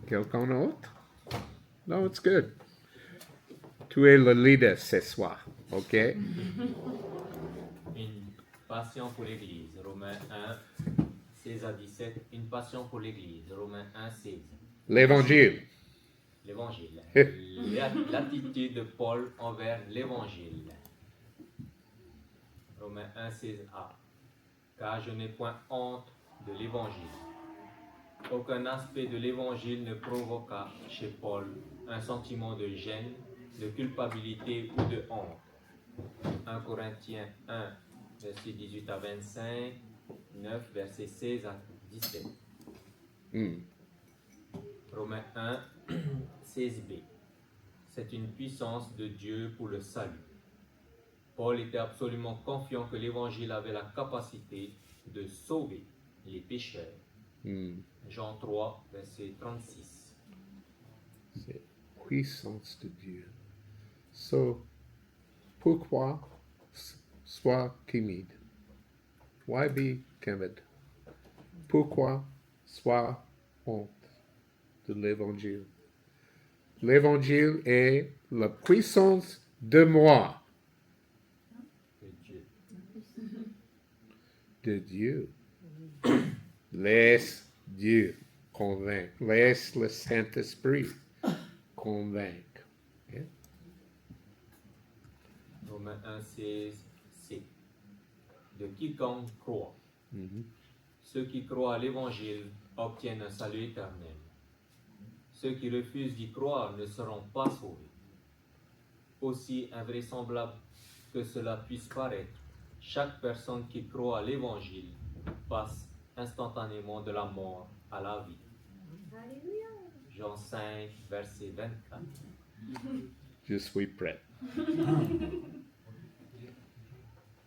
Quelqu'un d'autre? No, it's good. Tu es le leader ce soir. OK? Une passion pour l'Église, Romains 1, 16 à 17. Une passion pour l'Église, Romains 1, 16. L'Évangile. L'Évangile. L'attitude de Paul envers l'Évangile. Romains 1, 16a. Car je n'ai point honte de l'Évangile. Aucun aspect de l'Évangile ne provoqua chez Paul un sentiment de gêne, de culpabilité ou de honte. 1 Corinthiens 1, verset 18 à 25, 9, verset 16 à 17. Romains 1, 16b. C'est une puissance de Dieu pour le salut. Paul était absolument confiant que l'Évangile avait la capacité de sauver les pécheurs. Jean 3, verset 36. C'est puissance de Dieu. So, pourquoi sois timide? Why be timid? Pourquoi sois honte de l'Évangile? L'Évangile est la puissance de moi. De Dieu. De Dieu. Laisse Dieu convaincre. Laisse le Saint-Esprit convaincre. Okay? Romains 1, 16c. De quiconque croit. Ceux qui croient à l'Évangile obtiennent un salut éternel. Ceux qui refusent d'y croire ne seront pas sauvés. Aussi invraisemblable que cela puisse paraître, chaque personne qui croit à l'Évangile passe instantanément de la mort à la vie. Alléluia. Jean 5, verset 24. Je suis prêt.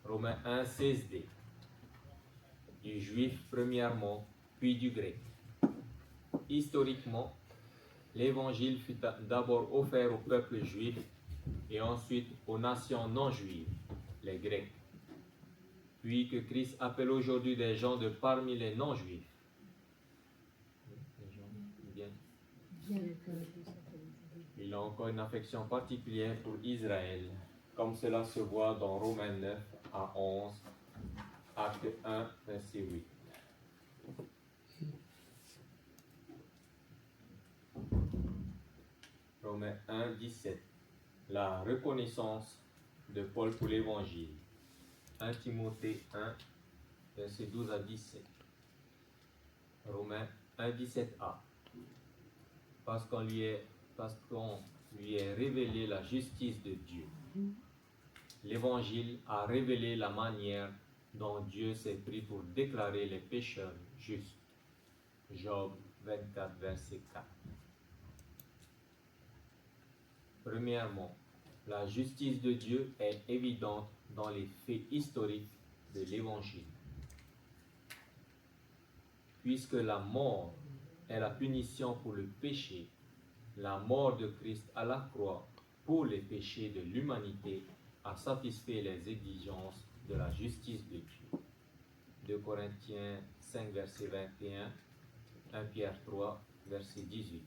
Romains 1, 16d. Du juif premièrement, puis du grec. Historiquement, l'Évangile fut d'abord offert au peuple juif et ensuite aux nations non juives, les Grecs. Puis que Christ appelle aujourd'hui des gens de parmi les non-juifs. Il a encore une affection particulière pour Israël, comme cela se voit dans Romains 9 à 11, acte 1, verset 8. Romains 1, 17. La reconnaissance de Paul pour l'Évangile. 1 Timothée 1, verset 12 à 17. Romains 1, 17a. Parce qu'on lui est révélé la justice de Dieu. L'Évangile a révélé la manière dont Dieu s'est pris pour déclarer les pécheurs justes. Job 24, verset 4. Premièrement, la justice de Dieu est évidente dans les faits historiques de l'Évangile. Puisque la mort est la punition pour le péché, la mort de Christ à la croix pour les péchés de l'humanité a satisfait les exigences de la justice de Dieu. 2 Corinthiens 5, verset 21, 1 Pierre 3, verset 18.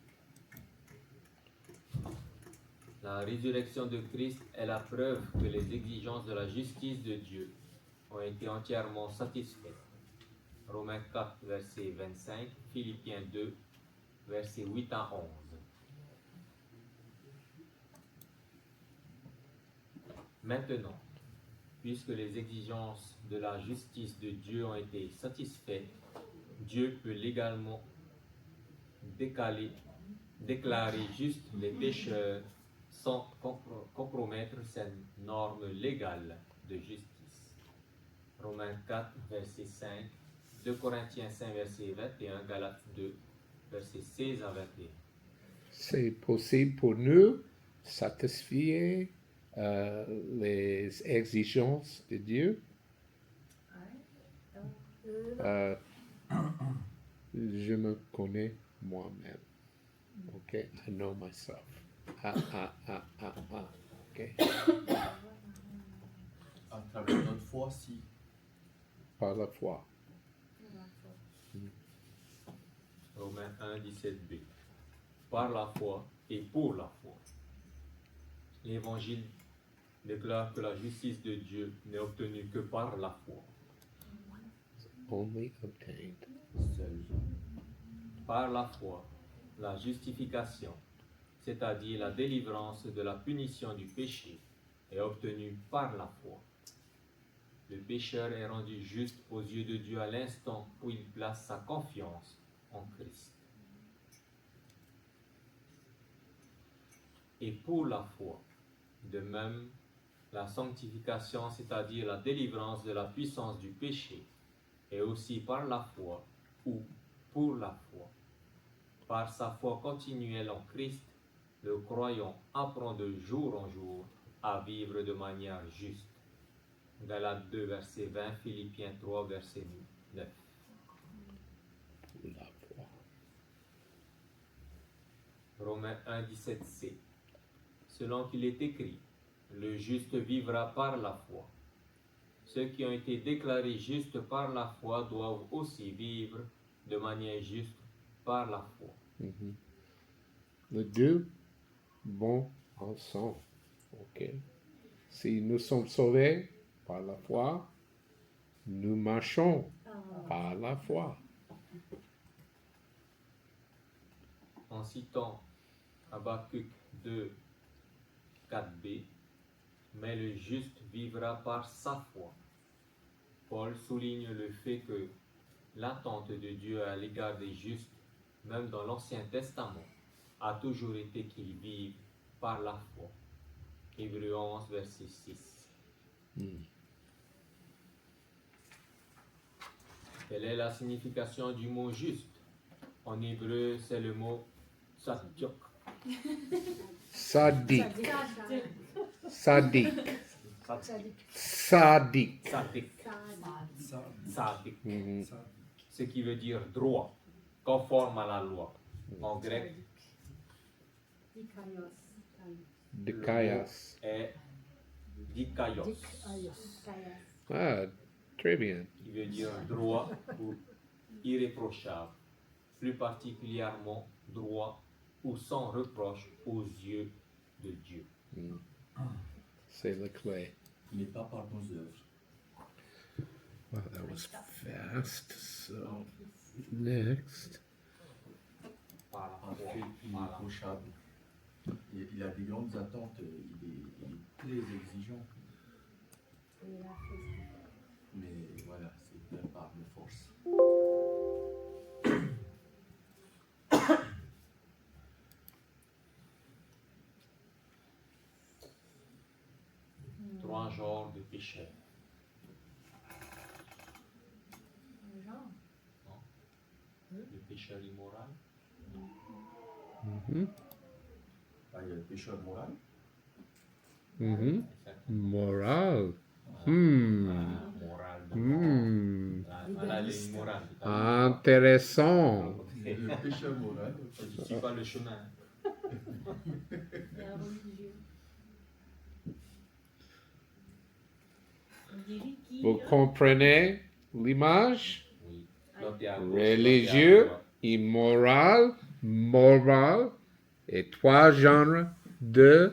La résurrection de Christ est la preuve que les exigences de la justice de Dieu ont été entièrement satisfaites. Romains 4, verset 25, Philippiens 2, verset 8 à 11. Maintenant, puisque les exigences de la justice de Dieu ont été satisfaites, Dieu peut légalement déclarer juste les pécheurs sans compromettre cette norme légale de justice. Romains 4, verset 5, 2 Corinthiens 5, verset 21, Galates 2, verset 16 à 21. C'est possible pour nous satisfaire les exigences de Dieu. Je me connais moi-même. OK? I know myself. OK? À travers notre foi, si. par la foi. Romains 1, 17b. Par la foi et pour la foi. L'Évangile déclare que la justice de Dieu n'est obtenue que par la foi. Only obtained. Seul. Par la foi, la justification, c'est-à-dire la délivrance de la punition du péché, est obtenue par la foi. Le pécheur est rendu juste aux yeux de Dieu à l'instant où il place sa confiance en Christ. Et pour la foi, de même, la sanctification, c'est-à-dire la délivrance de la puissance du péché, est aussi par la foi ou pour la foi. Par sa foi continuelle en Christ, le croyant apprend de jour en jour à vivre de manière juste. Galates 2, verset 20, Philippiens 3, verset 9. La foi. Romains 1, 17c. Selon qu'il est écrit, le juste vivra par la foi. Ceux qui ont été déclarés justes par la foi doivent aussi vivre de manière juste par la foi. Mhm. Les deux vont ensemble. Ok. Si nous sommes sauvés par la foi, nous marchons par la foi. En citant Habakkuk 2, 4b, mais le juste vivra par sa foi. Paul souligne le fait que l'attente de Dieu à l'égard des justes, même dans l'Ancien Testament, a toujours été qu'ils vivent par la foi. Hébreux 11, verset 6. Quelle est la signification du mot juste? En hébreu, c'est le mot tzaddik. Sadique. Sadique. Sadique. Tzaddik. Ça, Tzaddik. Mhm. ça. Ce qui veut dire droit, conforme à la loi. En grec, Dikaios. Dikaios. est dikaios, Dikaios. Ah, très bien. qui veut dire droit ou irréprochable, plus particulièrement droit ou sans reproche aux yeux de Dieu. C'est la clé. Mais pas par nos œuvres. Wow, that was fast. So, next. Par la En foi, fait, par la foi. irréprochable. Il a des grandes attentes, il est très exigeant. Mais voilà, c'est bien par de force. Trois genres de pécheurs. Le pécheur immoral, Mhm. Ah, il y a le pécheur moral. Mhm. certain. Moral. Moral, Hmm. elle est immorale. Intéressant. Le pécheur moral. Je ne suis pas le chemin. Et un religieux. Vous comprenez l'image? Oui. L'autre est à gauche, Religieux, l'autre immoral, moral et trois genres de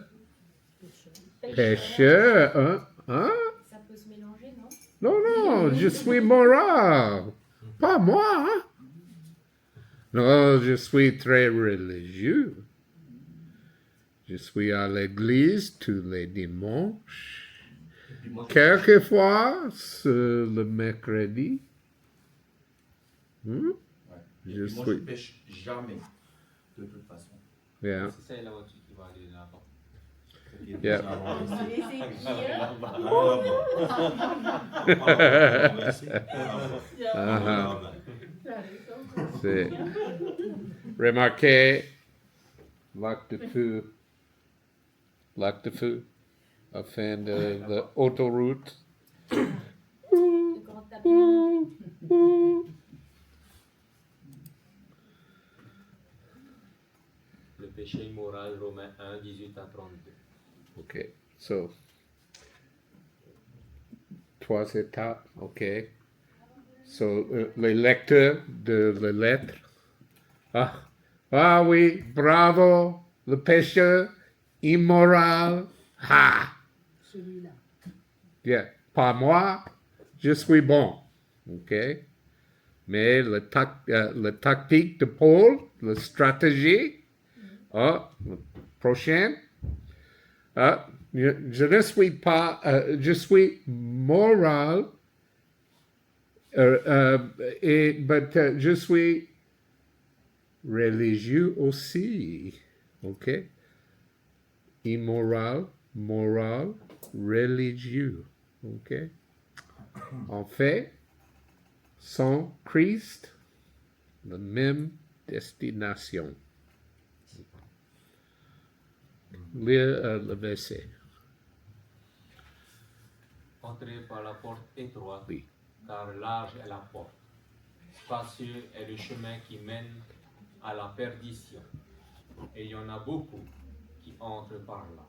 pécheurs. Hein? Hein? Ça peut se mélanger, non? Non, non, je suis moral. Pas moi. Hein? Non, je suis très religieux. Je suis à l'église tous les dimanches. Et puis moi, Quelquefois, sur le mercredi. ouais. Et Je puis moi, suis- je pêche jamais, de toute façon. Yeah. C'est la voiture qui va aller là-bas. Yeah. Ah, c'est remarquez lac de feu afin de l'autoroute. Le grand tapis. Le péché immoral, Romains 1, 18 à 32. Okay, so 3 étapes, ok. So, les lecteurs de la lettre. Ah oui, bravo, le pécheur immoral. Ha! Celui-là. Yeah. Pas moi, je suis bon. OK? Mais la tactique de Paul, la stratégie, le prochain, je ne suis pas, je suis moral, je suis religieux aussi. OK? Immoral, moral, religieux. OK? En fait, sans Christ, la même destination. Lire le verset. Entrez par la porte étroite, Oui. car large est la porte. Spacieux est le chemin qui mène à la perdition. Et il y en a beaucoup qui entrent par là.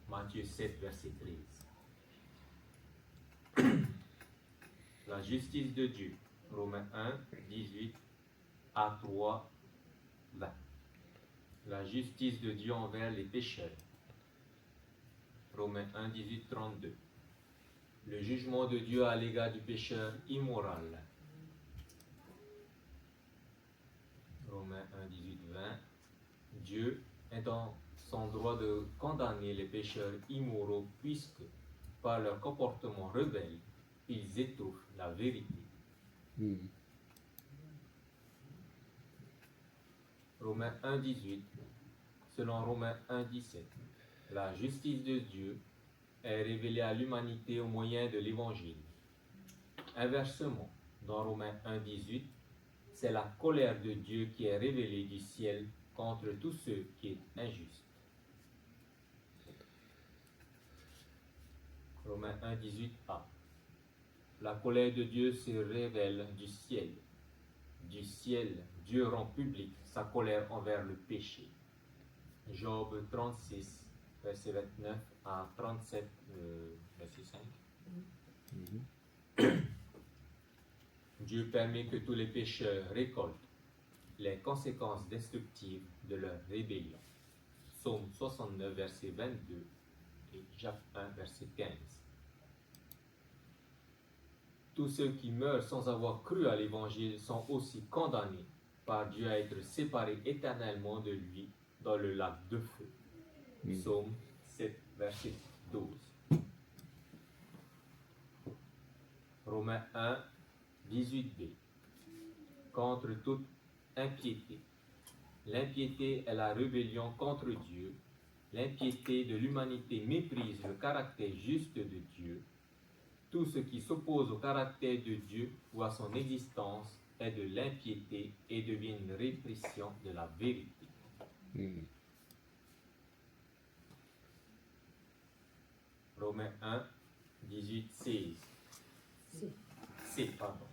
Matthieu 7, verset 13. La justice de Dieu. Romains 1, 18 à 3, 20. La justice de Dieu envers les pécheurs. Romains 1, 18, 32. Le jugement de Dieu à l'égard du pécheur immoral. Romains 1, 18, 20. Dieu est dans son droit de condamner les pécheurs immoraux puisque, par leur comportement rebelle, ils étouffent la vérité. Romains 1, 18. Selon Romains 1, 17, la justice de Dieu est révélée à l'humanité au moyen de l'Évangile. Inversement, dans Romains 1, 18, c'est la colère de Dieu qui est révélée du ciel contre tous ceux qui est injuste. Romains 1, 18a. La colère de Dieu se révèle du ciel. Du ciel, Dieu rend public sa colère envers le péché. Job 36, verset 29 à 37, verset 5. Dieu permet que tous les pécheurs récoltent les conséquences destructives de leur rébellion. Psaume 69, verset 22 et Jacques 1, verset 15. Tous ceux qui meurent sans avoir cru à l'Évangile sont aussi condamnés par Dieu à être séparés éternellement de lui dans le lac de feu. Psaume 7, verset 12. Romains 1, 18b. Contre toute impiété. L'impiété est la rébellion contre Dieu. L'impiété de l'humanité méprise le caractère juste de Dieu. Tout ce qui s'oppose au caractère de Dieu ou à son existence est de l'impiété et devient une répression de la vérité. Romains 1, 18, 16. C, pardon.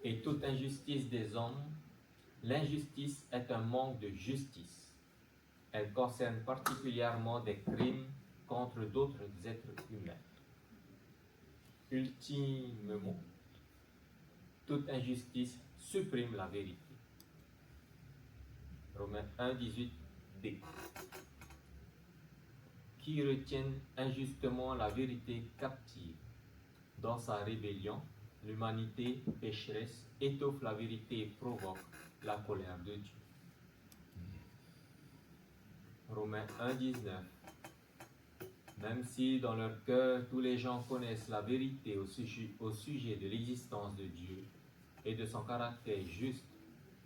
Et toute injustice des hommes, l'injustice est un manque de justice. Elle concerne particulièrement des crimes contre d'autres êtres humains. Ultimement, toute injustice supprime la vérité. Romains 1, 18b. Qui retiennent injustement la vérité captive. Dans sa rébellion, l'humanité pécheresse étouffe la vérité et provoque la colère de Dieu. Romains 1, 19. Même si dans leur cœur tous les gens connaissent la vérité au sujet de l'existence de Dieu et de son caractère juste,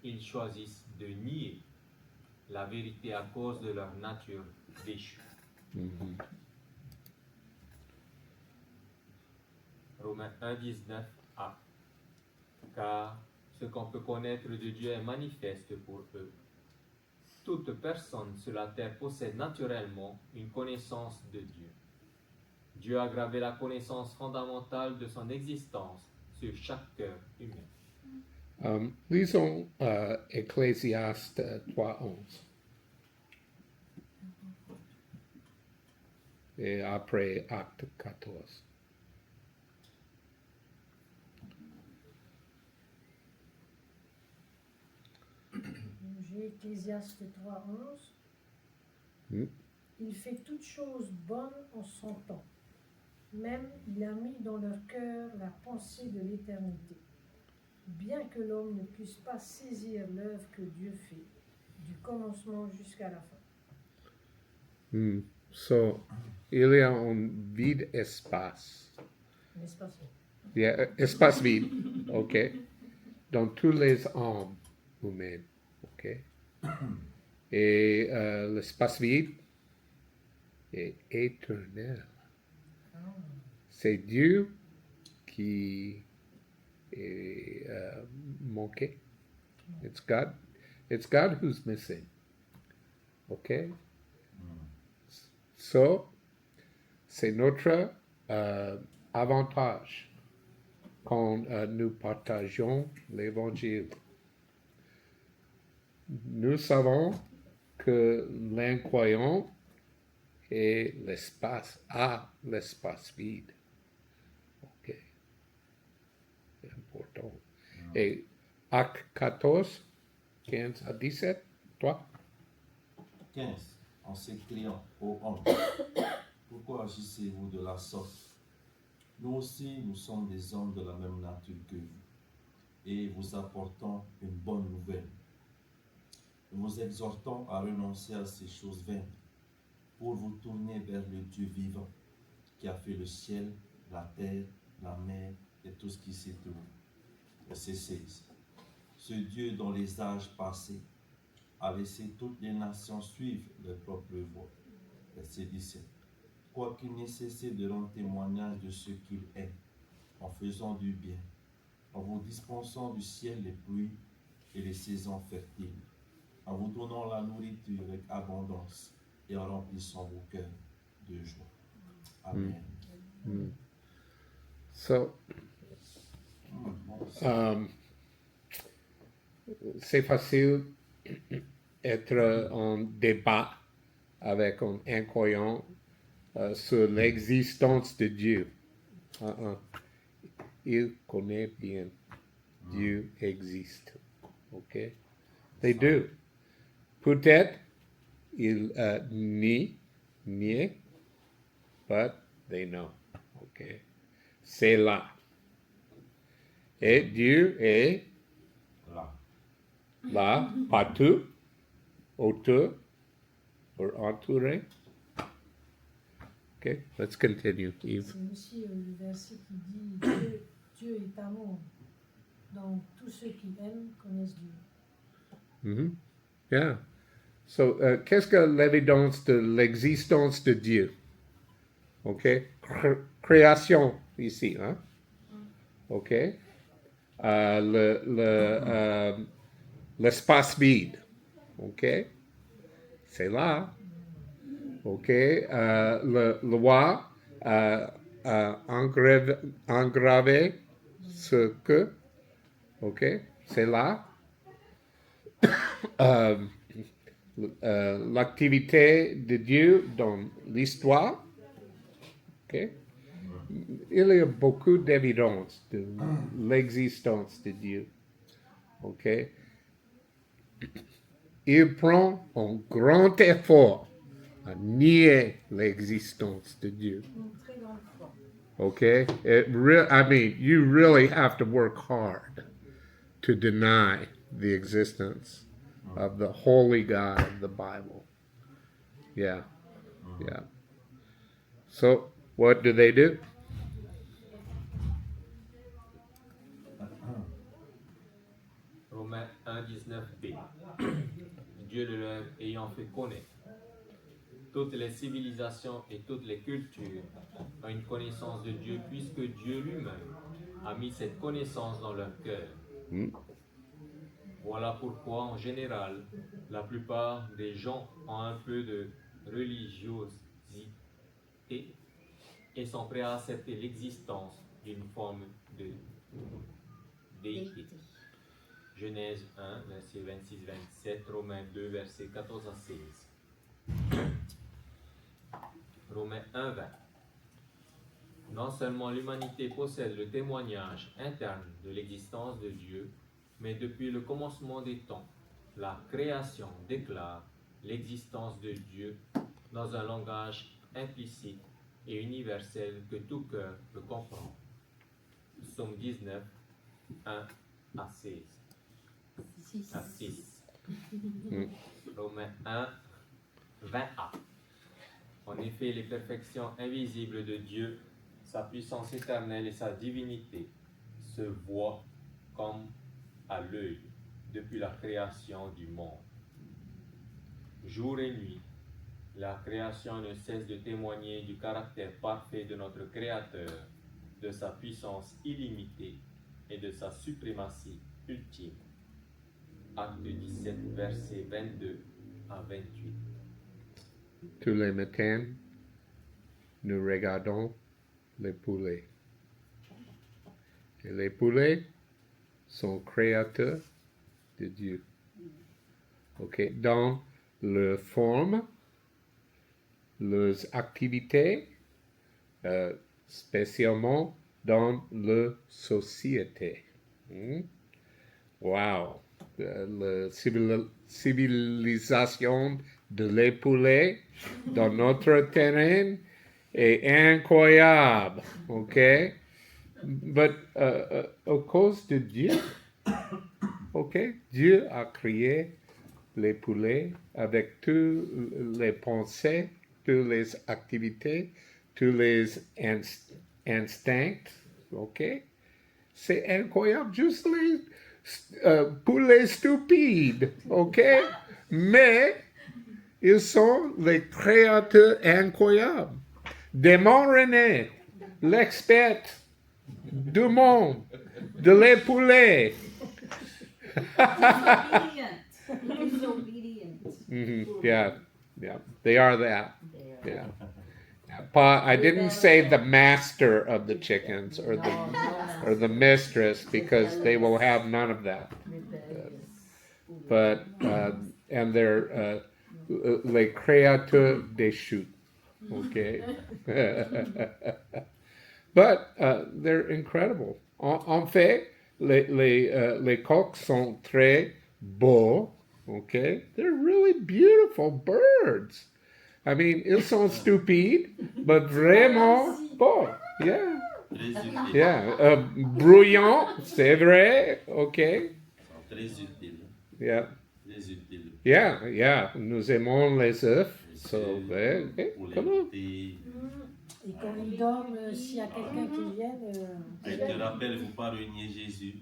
ils choisissent de nier la vérité à cause de leur nature déchue. Romains 1, 19a. Car ce qu'on peut connaître de Dieu est manifeste pour eux. Toute personne sur la terre possède naturellement une connaissance de Dieu. Dieu a gravé la connaissance fondamentale de son existence sur chaque cœur humain. Lisons Ecclésiaste 3.11. Et après Acte 14. J'ai Ecclésiaste 3:11. Hmm. Il fait toutes choses bonnes en son temps. Même il a mis dans leur cœur la pensée de l'éternité. Bien que l'homme ne puisse pas saisir l'œuvre que Dieu fait, du commencement jusqu'à la fin. So, il y a un vide espace. N'est-ce pas ça? Il y a espace vide, ok, dans tous les âmes humaines, ok. Et l'espace vide est éternel. C'est Dieu qui est manqué. It's God. It's God who's missing. Okay. So, c'est notre avantage quand nous partageons l'Évangile. Nous savons que l'incroyant est l'espace vide. Ok. C'est important. Et Acte 14, 15 à 17, toi? 15. En s'écriant, ô homme, pourquoi agissez-vous de la sorte? Nous aussi, nous sommes des hommes de la même nature que vous, et vous apportons une bonne nouvelle. Nous vous exhortons à renoncer à ces choses vaines, pour vous tourner vers le Dieu vivant, qui a fait le ciel, la terre, la mer et tout ce qui s'y trouve. Verset 16. Ce Dieu dont les âges passés a laissé toutes les nations suivre leur propre voie. Verset 17. Quoiqu'il n'ait cessé de rendre témoignage de ce qu'il est, en faisant du bien, en vous dispensant du ciel les pluies et les saisons fertiles, en vous donnant la nourriture avec abondance et en remplissant vos cœurs de joie. Amen. So, c'est facile d'être en débat avec un incroyant sur l'existence de Dieu. Il connaît bien. Dieu existe. OK? They do. Peut-être il nie, but they know. OK? C'est là. Et Dieu est là, partout, autour, or entouré. Okay, let's continue, Yves. C'est aussi le verset qui dit Dieu est amour. Donc tous ceux qui aiment connaissent Dieu. Yeah. So, qu'est-ce que l'évidence de l'existence de Dieu? OK? Création, ici, hein? OK? L'espace vide. OK? C'est là. OK? La loi engravé ce que. OK? C'est là. L'activité de Dieu dans l'histoire. OK? Il y a beaucoup d'évidence de l'existence de Dieu. OK? Il prend un grand effort à nier l'existence de Dieu. Okay? I mean, you really have to work hard to deny the existence of the holy God of the Bible. Yeah. Yeah. So, what do they do? Romains 1,19b. Dieu le leur ayant fait connaître. Toutes les civilisations et toutes les cultures ont une connaissance de Dieu puisque Dieu lui-même a mis cette connaissance dans leur cœur. Voilà pourquoi, en général, la plupart des gens ont un peu de religiosité et sont prêts à accepter l'existence d'une forme de déité. Genèse 1, verset 26-27, Romains 2, verset 14 à 16. Romains 1, 20. Non seulement l'humanité possède le témoignage interne de l'existence de Dieu, mais depuis le commencement des temps, la création déclare l'existence de Dieu dans un langage implicite et universel que tout cœur peut comprendre. Psaume 19, 1 à 16. À 6. Romains 1, 20a. En effet, les perfections invisibles de Dieu, sa puissance éternelle et sa divinité se voient comme à l'œil depuis la création du monde. Jour et nuit, la création ne cesse de témoigner du caractère parfait de notre Créateur, de sa puissance illimitée et de sa suprématie ultime. Acte 17, versets 22 à 28. Tous les matins, nous regardons les poulets. Et les poulets sont créateurs de Dieu. OK? Dans leur forme, leurs activités, spécialement dans leur société. Wow! La civilisation de les poulets dans notre terrain est incroyable. OK? Mais à cause de Dieu, OK? Dieu a créé les poulets avec toutes les pensées, toutes les activités, tous les instincts, OK? C'est incroyable, juste les poulets stupides, OK? Mais ils sont les créateurs incroyables. Démon René, l'expert du monde, de les poulets. Yeah, they are that. Yeah. I didn't say the master of the chickens or the mistress because they will have none of that. But and they're les créateurs des chutes. Okay. But they're incredible. En fait, les coqs sont très beaux. Okay, they're really beautiful birds. I mean, ils sont stupides, but vraiment beaux. Yeah. Yeah. Brouillon, c'est vrai. Okay. Très utile. Yeah. Très utile. Yeah. Nous aimons les œufs. So, okay. Come on. Et quand ils dorment, s'il y a quelqu'un qui vient... Je te rappelle, il ne faut pas renier Jésus.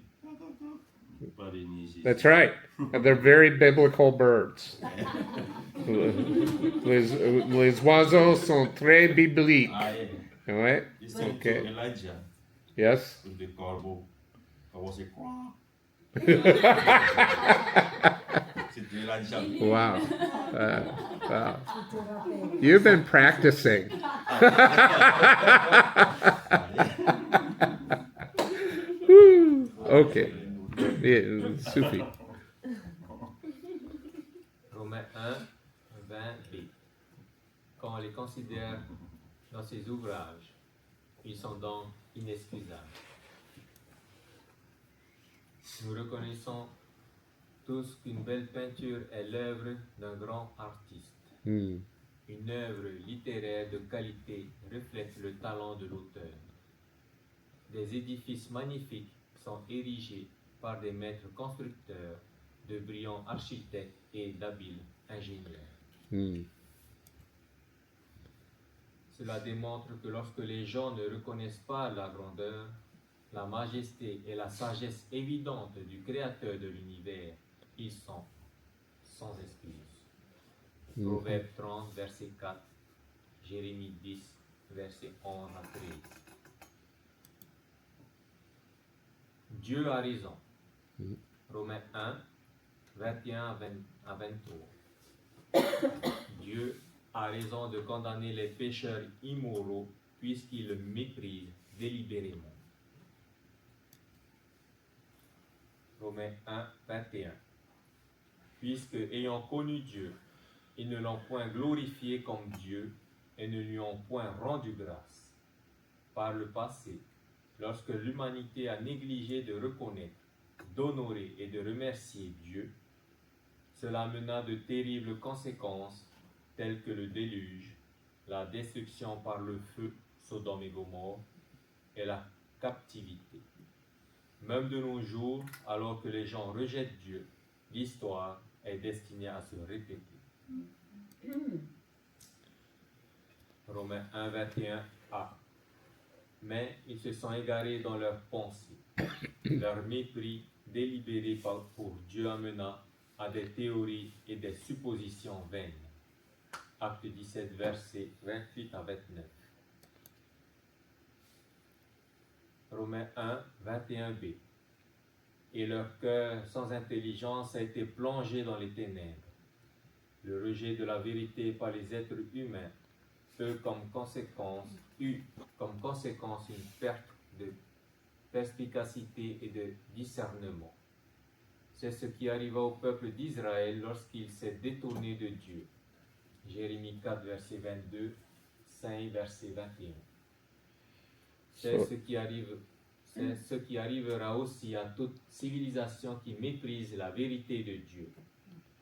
That's right. And they're very biblical birds. Les oiseaux sont très bibliques. Ouais. Ils sont Okay. Elijah. Yes. Des corbeaux. Corbeaux, c'est quoi? C'est Elijah. Wow. Wow. You've been practicing. Okay. Yeah, suffit. Romains 1, 20b. Quand on les considère dans ces ouvrages, ils sont donc inexcusables. Nous reconnaissons tous qu'une belle peinture est l'œuvre d'un grand artiste. Une œuvre littéraire de qualité reflète le talent de l'auteur. Des édifices magnifiques sont érigés par des maîtres constructeurs, de brillants architectes et d'habiles ingénieurs. Cela démontre que lorsque les gens ne reconnaissent pas la grandeur, la majesté et la sagesse évidente du Créateur de l'univers, ils sont sans excuse. Proverbe 30, verset 4, Jérémie 10, verset 11 à 13. Dieu a raison. Romains 1, 21 à 23. Dieu a raison de condamner les pécheurs immoraux puisqu'ils le méprisent délibérément. Romains 1, 21. Puisque, ayant connu Dieu, ils ne l'ont point glorifié comme Dieu et ne lui ont point rendu grâce. Par le passé, lorsque l'humanité a négligé de reconnaître, d'honorer et de remercier Dieu, Cela mena de terribles conséquences telles que le déluge, la destruction par le feu, Sodome et Gomorrhe, et la captivité. Même de nos jours, alors que les gens rejettent Dieu, l'histoire est destinée à se répéter. Romains 1, 21a. Mais ils se sont égarés dans leurs pensées. Leur mépris délibéré pour Dieu amena à des théories et des suppositions vaines. Acte 17, versets 28 à 29. Romains 1, 21b. Et leur cœur sans intelligence a été plongé dans les ténèbres. Le rejet de la vérité par les êtres humains eu comme conséquence une perte de perspicacité et de discernement. C'est ce qui arriva au peuple d'Israël lorsqu'il s'est détourné de Dieu. Jérémie 4, verset 22, 5, verset 21. C'est ce qui arrivera aussi à toute civilisation qui méprise la vérité de Dieu.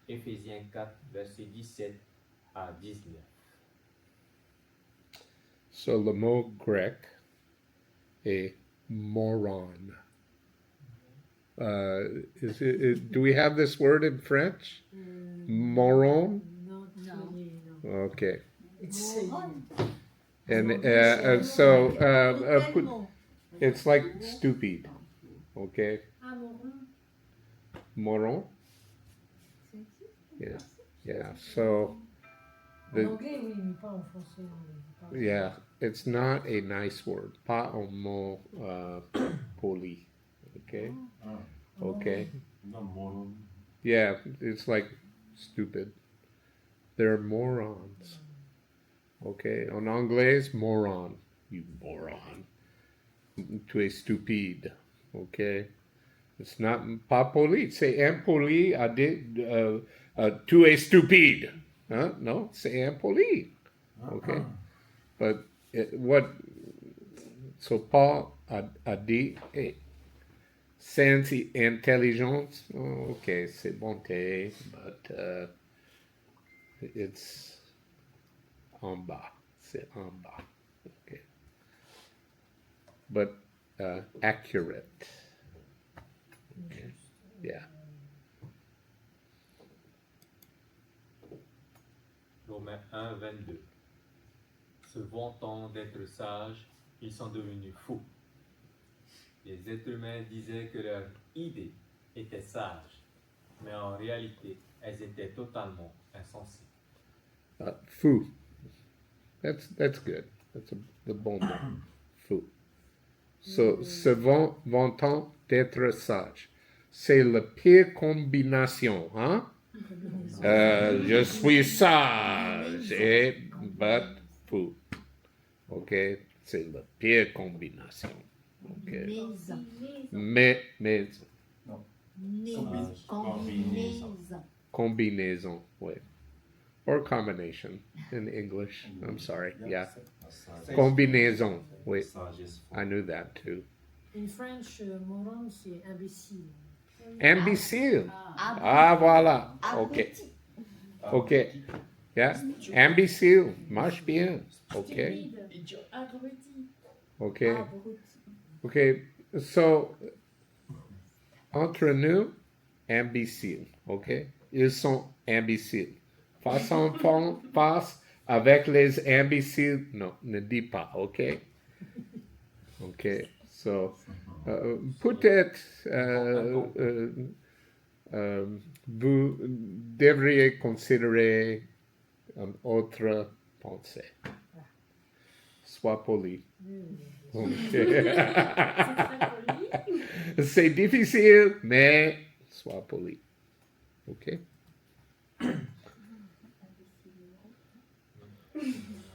Éphésiens 4, verset 17 à 19. So le mot grec est moron. Do we have this word in French? Moron? Non, Non. Okay. It's And so it's like stupid. Okay. Moron? Yeah. Yeah. So En anglais, oui, mais pas en français. yeah, it's not a nice word. Pas un mot poli. Okay. Okay. Non, moron. Yeah, it's like stupid. They're morons. Okay. En anglais, moron. You moron. Tu es stupide. Okay. It's not pas poli. C'est impoli à dire tu es stupide. Huh? No, c'est impoli. Okay. But so Paul a dit, sans intelligence, okay, c'est bonté, but it's en bas, c'est en bas, okay. But accurate, okay, yeah. Romains 1, 22. Se vantant d'être sages, ils sont devenus fous. Les êtres humains disaient que leur idée était sage, mais en réalité, elles étaient totalement insensées. Fou. That's good. That's the bon mot. Fou. So, se vantant d'être sage. C'est la pire combinaison, hein? Je suis sage, but fou. Ok, c'est la pire combinaison. Ok. Mais. Combinaison, oui. Or combination in English. I'm sorry. Yeah. Combinaison, oui. I knew that too. In French, moron, c'est imbécile. Imbécile. Ah, voilà. Ok. Ok. Yeah. Imbécile. Marche bien. Ok. Ok. Ok. So, entre nous, imbéciles. Ok. Ils sont imbéciles. Face avec les imbéciles, non, ne dis pas. Ok. Ok. So, peut-être vous devriez considérer une autre pensée. Sois poli. Okay. C'est difficile, mais sois poli. OK?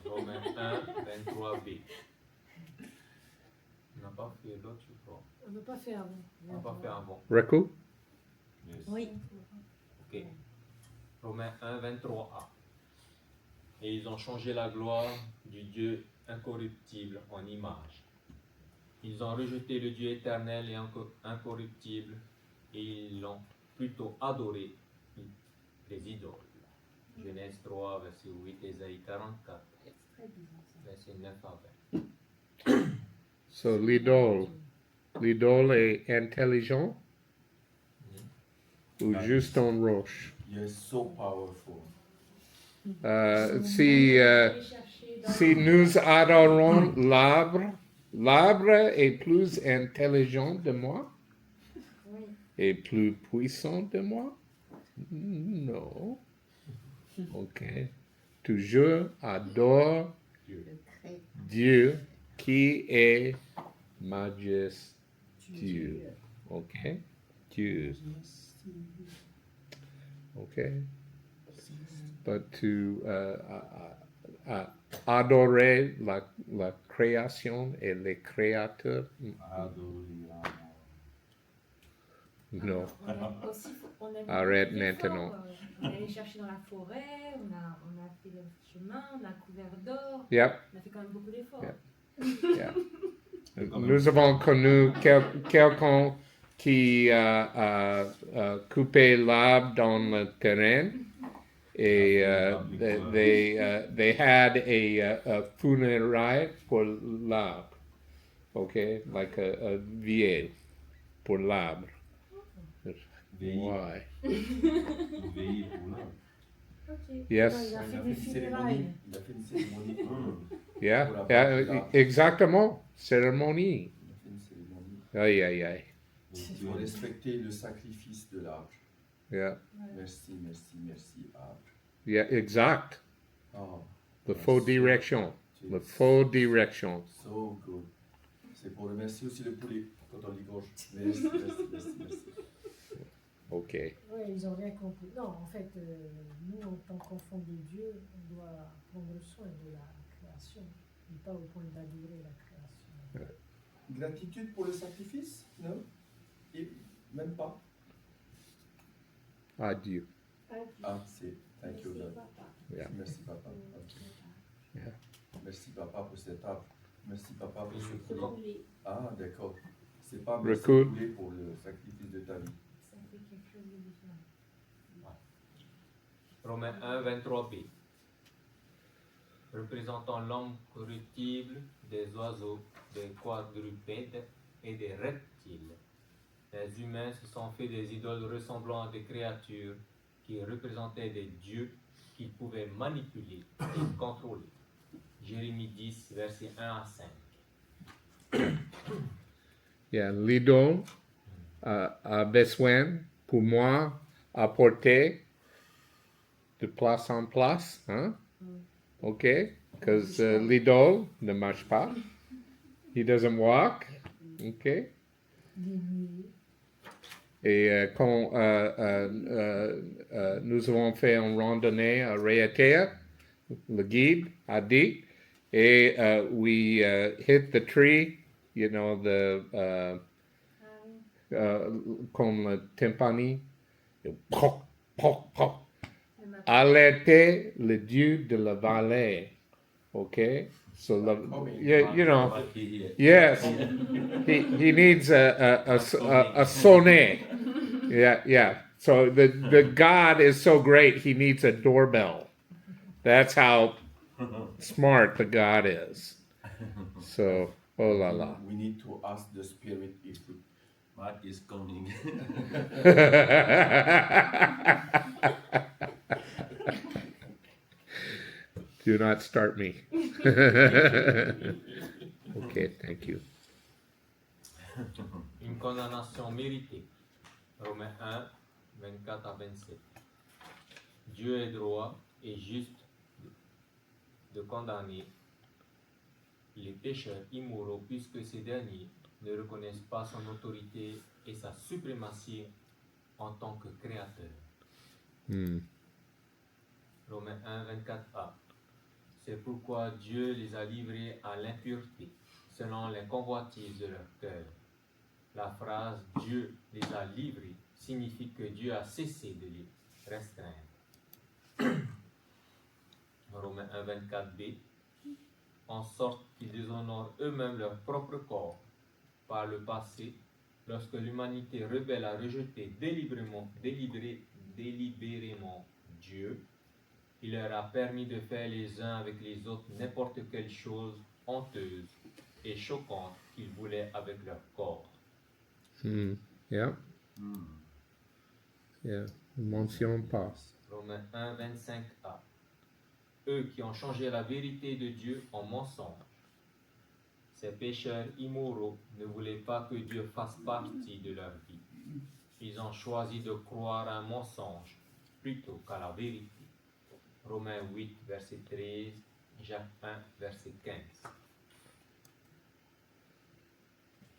Romains 1, 23b. On n'a pas fait l'autre, je crois. On n'a pas fait avant. On n'a pas fait avant. Reku? Oui. Ok. Romains 1, 23a. Et ils ont changé la gloire du Dieu incorruptible en image. Ils ont rejeté le Dieu éternel et incorruptible et ils l'ont plutôt adoré Genèse 3, verset 8, Ésaïe 44, C'est très bizarre ça. verset 9 à 20. So l'idole est intelligent ou juste en roche? You're so powerful. Si Aller chercher dans si nous adorons l'arbre, l'arbre est plus intelligent de moi Oui. et plus puissant de moi? Non. Ok. Toujours adore Dieu qui est majestueux. Ok. Dieu. Okay. But to adorer la création et les créateurs, non. On aime aussi, on aime Arrête beaucoup d'efforts, maintenant. On est allé chercher dans la forêt, on a fait le chemin, on a couvert d'or. Yep. On a fait quand même beaucoup d'efforts. Yeah. Nous avons connu quelqu'un qui a coupé l'arbre dans le terrain et they had a funéraille pour l'arbre. Okay, like a vieille pour l'arbre. Why? Veiller pour l'âme. Ok. Yes. Il a Il fait a des fait une cérémonie. funérailles. Il a fait une cérémonie. Yeah, Pour la yeah, partie là. exactement. Cérémonie. Il a fait une cérémonie. Aïe, aïe, aïe. Il faut respecter le sacrifice de l'arbre. Yeah, Merci, merci, merci, arbre. yeah, exact. Oh, The faux direction. tu The es faux direction. so good. C'est pour remercier aussi le poulet quand on dit gauche. Merci, merci, merci, merci. Ok. Oui, ils n'ont rien compris. Non, en fait, nous, en tant qu'enfants de Dieu, on doit prendre soin de la création, mais pas au point d'adorer la création. Gratitude pour le sacrifice? Non? Et même pas. Adieu. Ah, c'est. Thank you, God. Yeah. Merci, papa. Ok. Yeah. Merci, papa, pour cet arbre. Merci, papa, pour ce poulet. Poulet, Ah, d'accord. C'est pas merci Recoup. poulet pour le sacrifice de ta vie. ça fait quelque chose de différent. Romains 1, 23b. Représentant l'homme corruptible, des oiseaux, des quadrupèdes et des reptiles. Les humains se sont fait des idoles ressemblant à des créatures qui représentaient des dieux qu'ils pouvaient manipuler et contrôler. Jérémie 10, versets 1 à 5. Yeah, l'idole a besoin, pour moi, apporter de place en place, hein? Ok? Because l'idole ne marche pas. He doesn't walk. Ok? Des nuées. Et quand nous avons fait une randonnée à Raiatea, le guide a dit, et we hit the tree, you know, comme le tympani, et poc, poc, poc. Alerter le dieu de la vallée, okay? So, you know, yes, he needs a sonnet. Yeah. So the God is so great, he needs a doorbell. That's how smart the God is. So, oh la la. We need to ask the spirit if Mark is coming. Do not start me. Okay, thank you. Une condamnation méritée. Romains 1, 24 à 27. Dieu est droit et juste de condamner les pécheurs immoraux puisque ces derniers ne reconnaissent pas son autorité et sa suprématie en tant que créateur. Romains 1, 24a. C'est pourquoi Dieu les a livrés à l'impureté, selon les convoitises de leur cœur. La phrase « Dieu les a livrés » signifie que Dieu a cessé de les restreindre. Romains 1, 24b. En sorte qu'ils déshonorent eux-mêmes leur propre corps. Par le passé, lorsque l'humanité rebelle a rejeté délibérément Dieu, Il leur a permis de faire les uns avec les autres n'importe quelle chose honteuse et choquante qu'ils voulaient avec leur corps. Yeah. Yeah. Mention pas. Romains 1, 25a. Eux qui ont changé la vérité de Dieu en mensonge. Ces pécheurs immoraux ne voulaient pas que Dieu fasse partie de leur vie. Ils ont choisi de croire à un mensonge plutôt qu'à la vérité. Romains 8, verset 13, Jacques 1, verset 15.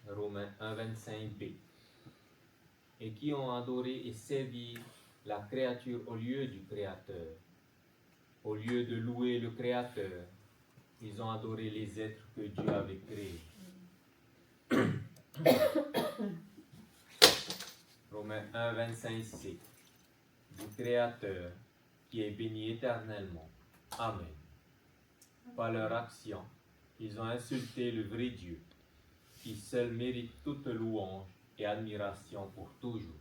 Romains 1, 25b. Et qui ont adoré et servi la créature au lieu du Créateur. Au lieu de louer le Créateur, ils ont adoré les êtres que Dieu avait créés. Romains 1, 25c. Du Créateur qui est béni éternellement. Amen. Par leur action, ils ont insulté le vrai Dieu, qui seul mérite toute louange et admiration pour toujours.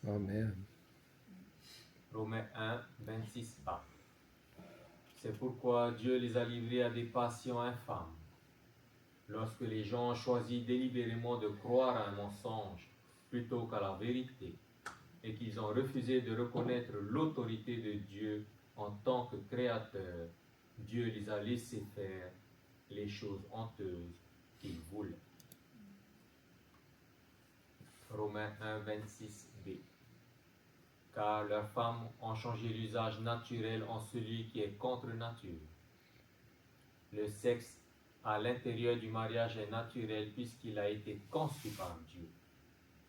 Amen. Romains 1, 26a. C'est pourquoi Dieu les a livrés à des passions infâmes. Lorsque les gens ont choisi délibérément de croire à un mensonge plutôt qu'à la vérité, et qu'ils ont refusé de reconnaître l'autorité de Dieu en tant que créateur, Dieu les a laissés faire les choses honteuses qu'ils voulaient. Romains 1, 26b. Car leurs femmes ont changé l'usage naturel en celui qui est contre nature. Le sexe à l'intérieur du mariage est naturel puisqu'il a été conçu par Dieu.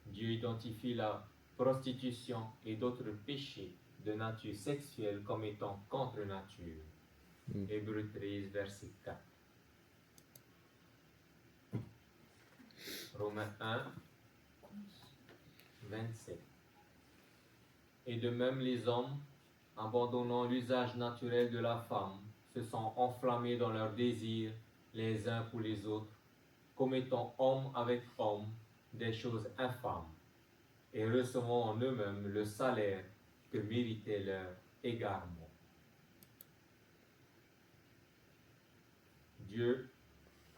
Dieu identifie la prostitution et d'autres péchés de nature sexuelle comme étant contre nature. Hébreux 13, verset 4. Romains 1, 27. Et de même les hommes, abandonnant l'usage naturel de la femme, se sont enflammés dans leurs désirs les uns pour les autres, commettant homme avec homme des choses infâmes, et recevant en eux-mêmes le salaire que méritait leur égarement. Dieu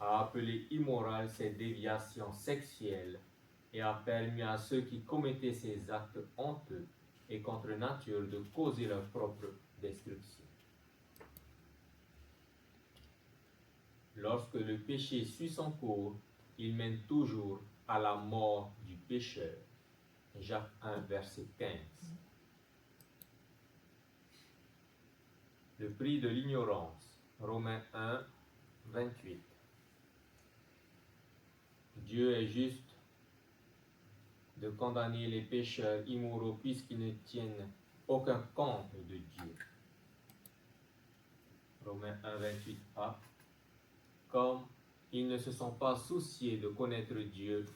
a appelé immorales ces déviations sexuelles et a permis à ceux qui commettaient ces actes honteux et contre nature de causer leur propre destruction. Lorsque le péché suit son cours, il mène toujours à la mort du pécheur. Jacques 1, verset 15. Le prix de l'ignorance. Romains 1, 28. Dieu est juste de condamner les pécheurs immoraux puisqu'ils ne tiennent aucun compte de Dieu. Romains 1, 28a. Comme ils ne se sont pas souciés de connaître Dieu,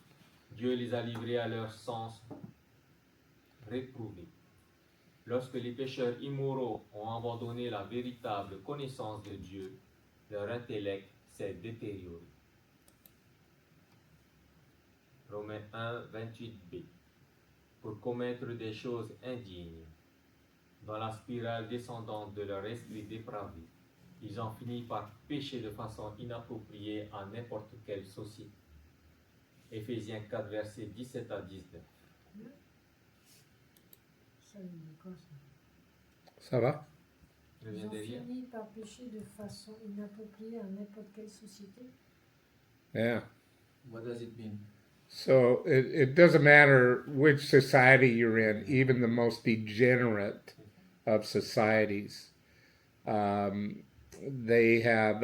Dieu les a livrés à leur sens réprouvé. Lorsque les pécheurs immoraux ont abandonné la véritable connaissance de Dieu, leur intellect s'est détérioré. Romains 1, 28b. Pour commettre des choses indignes, dans la spirale descendante de leur esprit dépravé, ils ont fini par pécher de façon inappropriée à n'importe quelle société. Éphésiens 4, versets 17 à 19. Ça va? Ils ont fini par pécher de façon inappropriée à n'importe quelle société. Yeah. What does it mean? So it doesn't matter which society you're in, even the most degenerate of societies, they have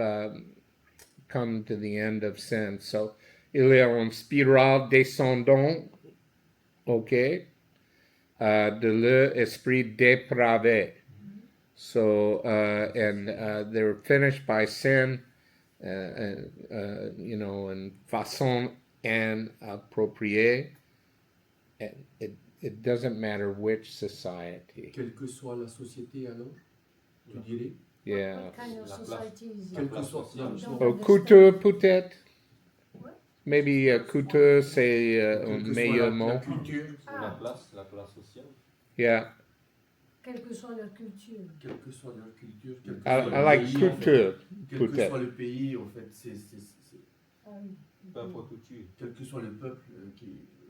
come to the end of sin. So il y a une spirale descendante, okay, de l'esprit dépravé. So, and they're finished by sin, in façon inappropriée. It doesn't matter which society. Quelle que soit la société alors, tu dirais? Yeah. What kind of society is Quelle it? que soit You don't Oh, understand. coûteux peut-être. What? Maybe coûteux c'est un Quelle que soit meilleur la mot. culture. La classe sociale. Yeah. Quelle que soit leur culture. quelle que soit leur culture, quel que I, soit I le like pays, en fait. culture, Quel que peut-être. soit le pays, en fait, Ah oui. Pas pour couture. quel que soit le peuple,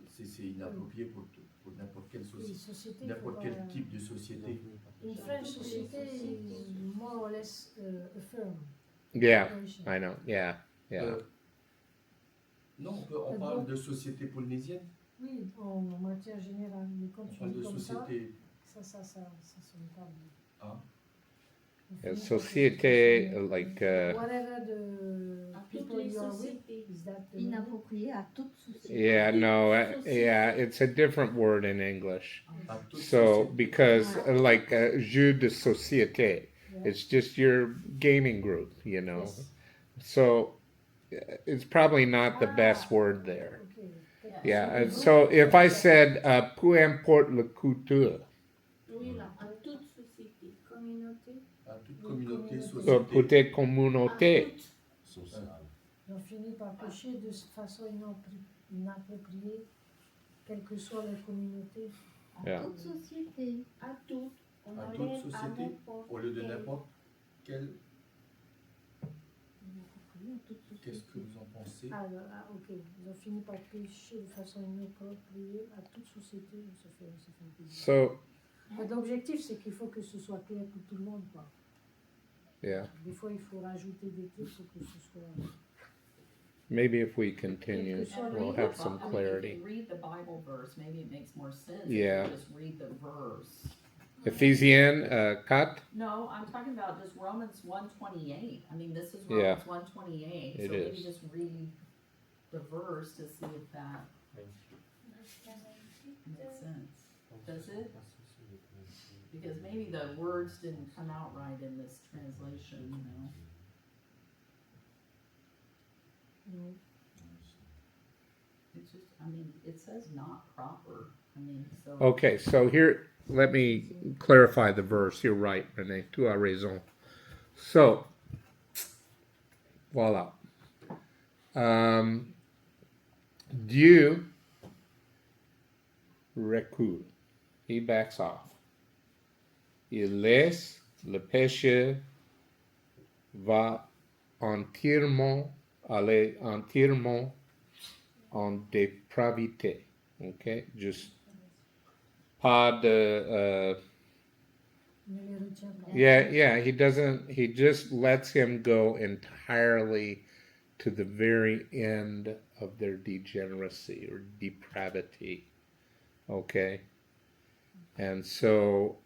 c'est inapproprié pour n'importe quelle Les société, sociétés, faut n'importe pas- quel type de société. In French society is more or less affirmed. Yeah, Cooperation. I know. Yeah, yeah. Non, on parle de société polynésienne, Oui, en matière générale. Mais quand on tu parle de dis comme société. ça sonne pas bien. Ah. On Yeah, finit par société, quelque chose like, de- Whatever the À toutes people les you are with, sociétés. is that the meaning? Inapproprié à toute société. yeah, no, Société. yeah, it's a different word in English. À toute So, société. because like jeu de société, Yeah. it's just your gaming group, you know. Yes. So, it's probably not the best word there. Okay. Yeah. So if I said peu importe la culture, Oui, là, à toute société. Communauté. À toute communauté, communauté. société. peut-être À communauté. toute. Social. Ils ont fini par pécher de façon inappropriée, quelle que soit leur communauté. À Yeah. toute société. À toute. On À toute enlève à société, n'importe au lieu de quel. n'importe quel. Inapproprié à toute société. Qu'est-ce que vous en pensez? Ok. Ils ont fini par pécher de façon inappropriée à toute société. Ça fait un peu bizarre. So Mais l'objectif, c'est qu'il faut que ce soit clair pour tout le monde, quoi. yeah, Des fois, il faut rajouter des trucs pour que ce soit. maybe if we continue, And we'll read have the some Bi- I mean, clarity. if you read the Bible verse, maybe it makes more sense Yeah. if you just read the verse. Ephesians 4. No, I'm talking about just Romans 1:28. I mean, this is Yeah. Romans 1:28. It So maybe is. just read the verse to see if that makes sense. Does it? Because maybe the words didn't come out right in this translation, you know. Non. It's just, I mean, it says not proper. I mean, so. Okay, so here, let me clarify the verse. You're right, Renee. Tu as raison. So, voilà. Dieu recule. He backs off. Il laisse le péché va aller entièrement en dépravité. Okay, just pas de Ne les retient pas. yeah, he just lets him go entirely to the very end of their degeneracy or depravity. Okay. And so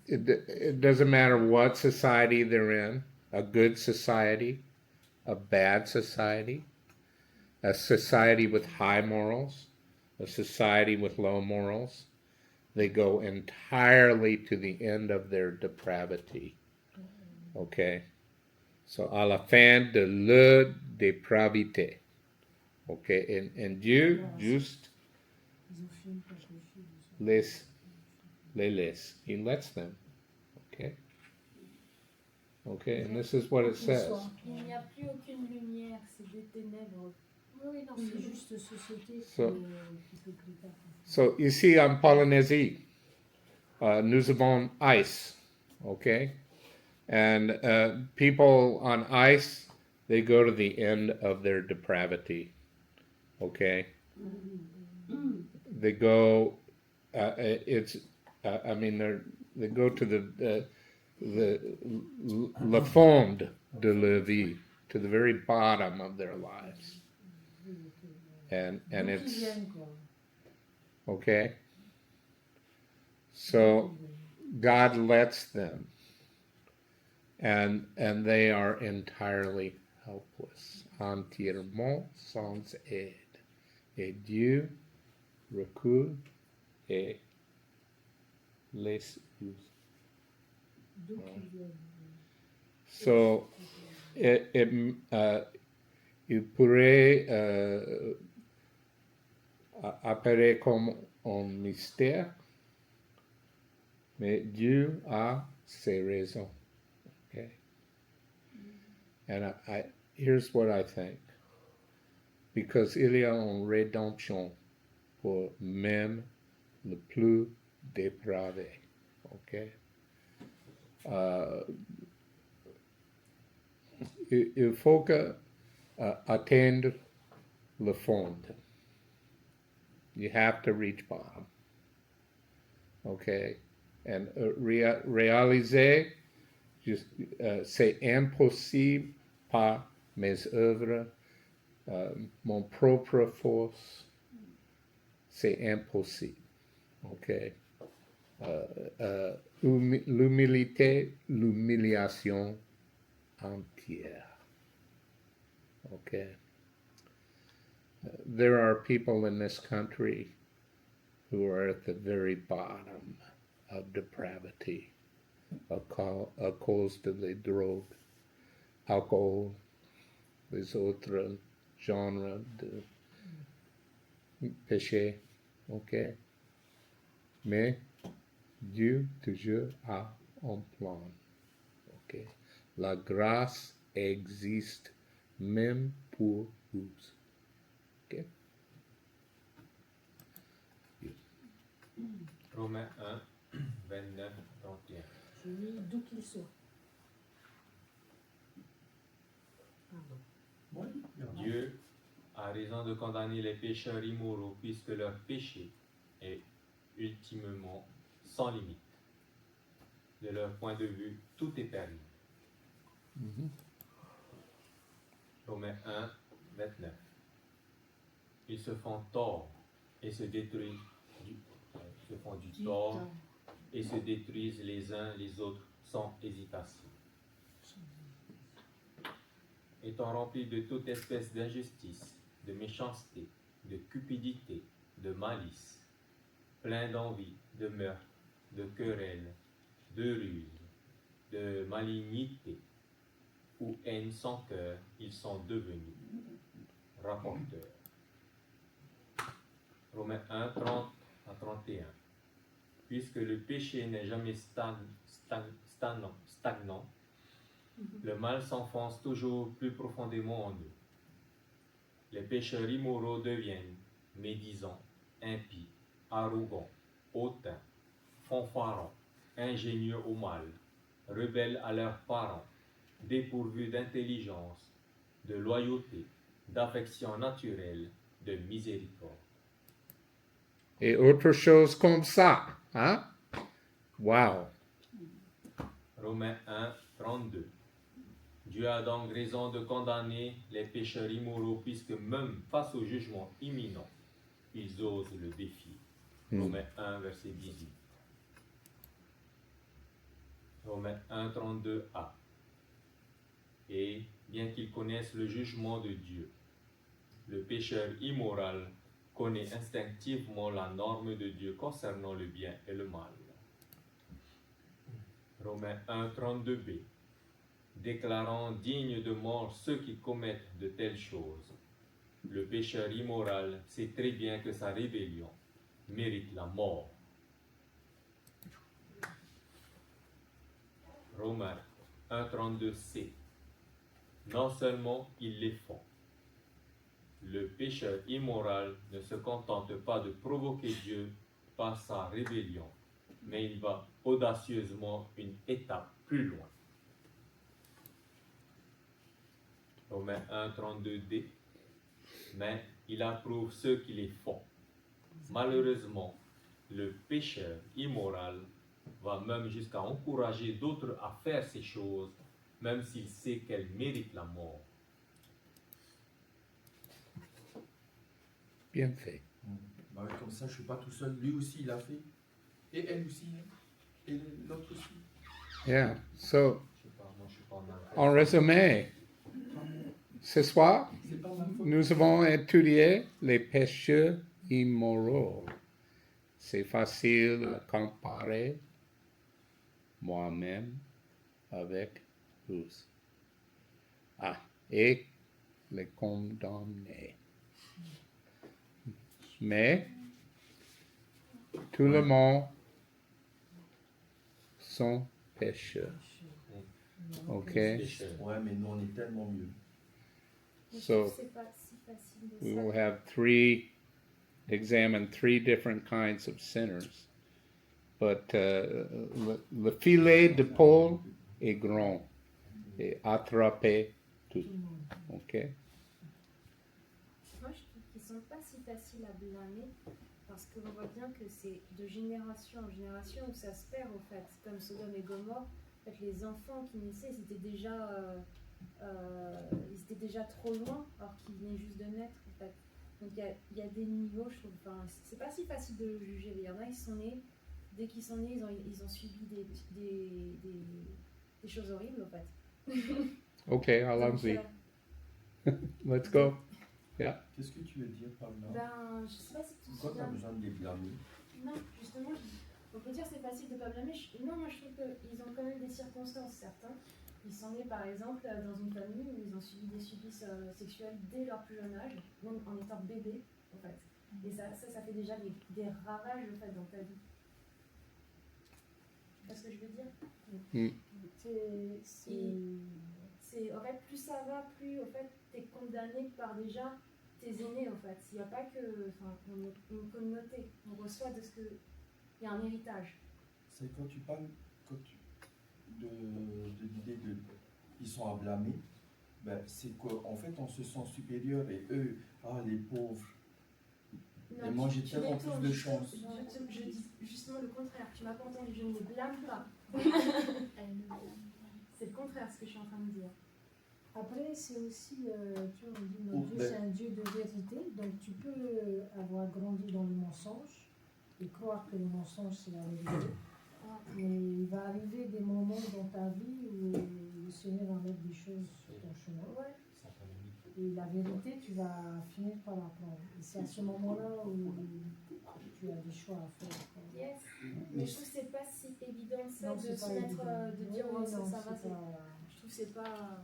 it doesn't matter what society they're in, a good society, a bad society, a society with high morals, a society with low morals. They go entirely to the end of their depravity. Okay? So, à la fin de leur dépravité. Okay? And Dieu just Ils ont fini par pécher. les laisse. He lets them. Okay? Okay, and this is what it says. Il n'y a plus aucune lumière, c'est des ténèbres. Oui, non, c'est juste société So- qui peut plus tard. So, ici en Polynésie, nous avons ice. Okay? And people on ice, they go to the end of their depravity. Okay? They go, they go to le fond de leur vie, to the very bottom of their lives. And Donc, ils it's, viennent, quoi. okay? So, God lets them. And they are entirely helpless, entièrement sans aide. Et Dieu recule et les use. Donc, ils viennent. So, il pourrait apparaître comme un mystère, mais Dieu a ses raisons. Okay? And here's what I think. Because il y a une rédemption pour même le plus dépravé. OK? Il faut que atteindre le fond. You have to reach bottom. Okay? And réaliser, c'est impossible par mes œuvres, mon propre force, c'est impossible. Okay? L'humilité, l'humiliation entière. Okay? There are people in this country who are at the very bottom of depravity à cause de les drogues, alcool, les autres genres de péché. Okay? Mais Dieu toujours a un plan. Okay? La grâce existe même pour vous. Okay? Romains 1, 29, 31. Je lis d'où qu'il soit. Pardon. Dieu a raison de condamner les pécheurs immoraux puisque leur péché est ultimement sans limite. De leur point de vue, tout est permis. Romains 1, 29. Ils se font tort et se détruisent se font du tort et se détruisent les uns les autres sans hésitation. Étant remplis de toute espèce d'injustice, de méchanceté, de cupidité, de malice, pleins d'envie, de meurtre, de querelles, de ruse, de malignité ou haine sans cœur, ils sont devenus rapporteurs. Romains 1, 30 à 31. Puisque le péché n'est jamais stagnant, le mal s'enfonce toujours plus profondément en nous. Les pécheurs immoraux deviennent médisants, impies, arrogants, hautains, fanfarons, ingénieux au mal, rebelles à leurs parents, dépourvus d'intelligence, de loyauté, d'affection naturelle, de miséricorde. Et autre chose comme ça. Hein? Wow. Romains 1, 32. Dieu a donc raison de condamner les pécheurs immoraux puisque même face au jugement imminent, ils osent le défier. Romains 1, verset 18. Romains 1, 32a. Et bien qu'ils connaissent le jugement de Dieu, le pécheur immoral connaît instinctivement la norme de Dieu concernant le bien et le mal. Romains 1, 32b. Déclarant dignes de mort ceux qui commettent de telles choses. Le pécheur immoral sait très bien que sa rébellion mérite la mort. Romains 1, 32c. Non seulement ils les font. Le pécheur immoral ne se contente pas de provoquer Dieu par sa rébellion, mais il va audacieusement une étape plus loin. Romains 1, 32d. Mais il approuve ceux qui les font. Malheureusement, le pécheur immoral va même jusqu'à encourager d'autres à faire ces choses, même s'il sait qu'elles méritent la mort. Bien fait. Bah ouais, comme ça, je ne suis pas tout seul. Lui aussi, il a fait. Et elle aussi. Et l'autre aussi. Yeah. So, Je sais pas, moi, je suis pas mal. en résumé, ce soir, C'est pas ma faute. nous avons étudié les péchés immoraux. C'est facile à comparer moi-même avec vous. Ah, et les condamner. Mais tout le monde sont pécheurs. OK? Pécheur. Ouais, mais nous, on est tellement mieux. Mais So, c'est pas si facile de We will savoir. have 3 examine 3 different kinds of sinners. But le filet de Paul est grand et attraper tout. OK? Moi, je trouve qu'ils sont pas si faciles à blâmer parce qu'on voit bien que c'est de génération en génération où ça se perd au fait. Comme Sodome et Gomorrhe, en fait, les enfants qui naissaient, ils étaient déjà trop loin alors qu'ils venaient juste de naître en fait. Donc il y a des niveaux, je trouve. Enfin, c'est pas si facile de juger. Il y en a, ils sont nés, dès qu'ils sont nés, ils ont subi des choses horribles en fait. OK, allons-y. Let's go. Yeah. Qu'est-ce que tu veux dire par là? Ben, je sais pas si tu te Pourquoi tu as souviens. besoin de les blâmer? Non, justement, on peut dire que c'est facile de ne pas blâmer. Non, moi je trouve qu'ils ont quand même des circonstances, certains. Ils sont nés par exemple dans une famille où ils ont subi des supplices sexuels dès leur plus jeune âge, même en étant bébé en fait. Et ça fait déjà des ravages en fait dans ta vie. Tu vois ce que je veux dire? C'est en fait, plus ça va, plus en fait t'es condamné par déjà tes aînés en fait. Il n'y a pas que, enfin, une communauté. On reçoit de ce que, il y a un héritage. C'est quand tu parles de l'idée de ils sont à blâmer, ben, c'est qu'en fait on se sent supérieur et eux, les pauvres. Non, et moi j'ai tu tellement détournes, plus de chance. Je dis justement le contraire. Tu m'as pas entendu, je ne les blâme pas. C'est le contraire ce que je suis en train de dire. Après, c'est aussi, tu vois, on dit notre Dieu, c'est un Dieu de vérité, donc tu peux avoir grandi dans le mensonge et croire que le mensonge, c'est la vérité. Mais il va arriver des moments dans ta vie où le Seigneur va mettre des choses sur ton chemin. Et la vérité, tu vas finir par l'apprendre. Et c'est à ce moment-là où tu as des choix à faire. Yes. Mais je trouve que c'est pas si évident ça Non, de c'est se pas mettre, évident. de dire Oui, ça non, va. c'est pas... Je trouve que c'est pas.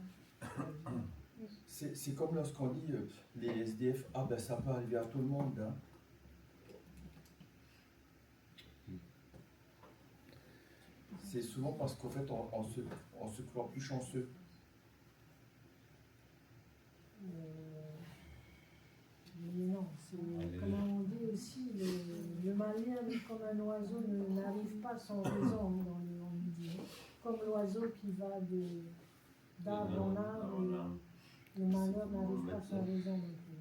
C'est comme lorsqu'on dit les SDF, ben ça peut arriver à tout le monde. Hein. C'est souvent parce qu'en fait on se croit plus chanceux. Mais non, c'est comme on dit aussi, le malien, comme un oiseau, n'arrive pas sans raison on dit. Comme l'oiseau qui va d'arbre en arbre, le malheur n'arrive pas sans raison non plus.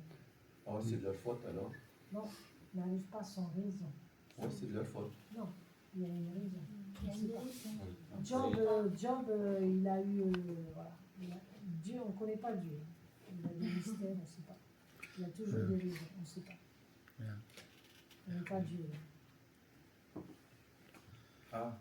Oh, c'est de leur faute alors? Non, n'arrive pas sans raison. Oui, c'est de leur faute. Non, il y a une raison. Il y a une raison. Job, il a eu, voilà. Dieu, on ne connaît pas Dieu. Il a des mystères, on ne sait pas. Il y a toujours des raisons, on ne sait pas. On n'est pas Dieu. Ah,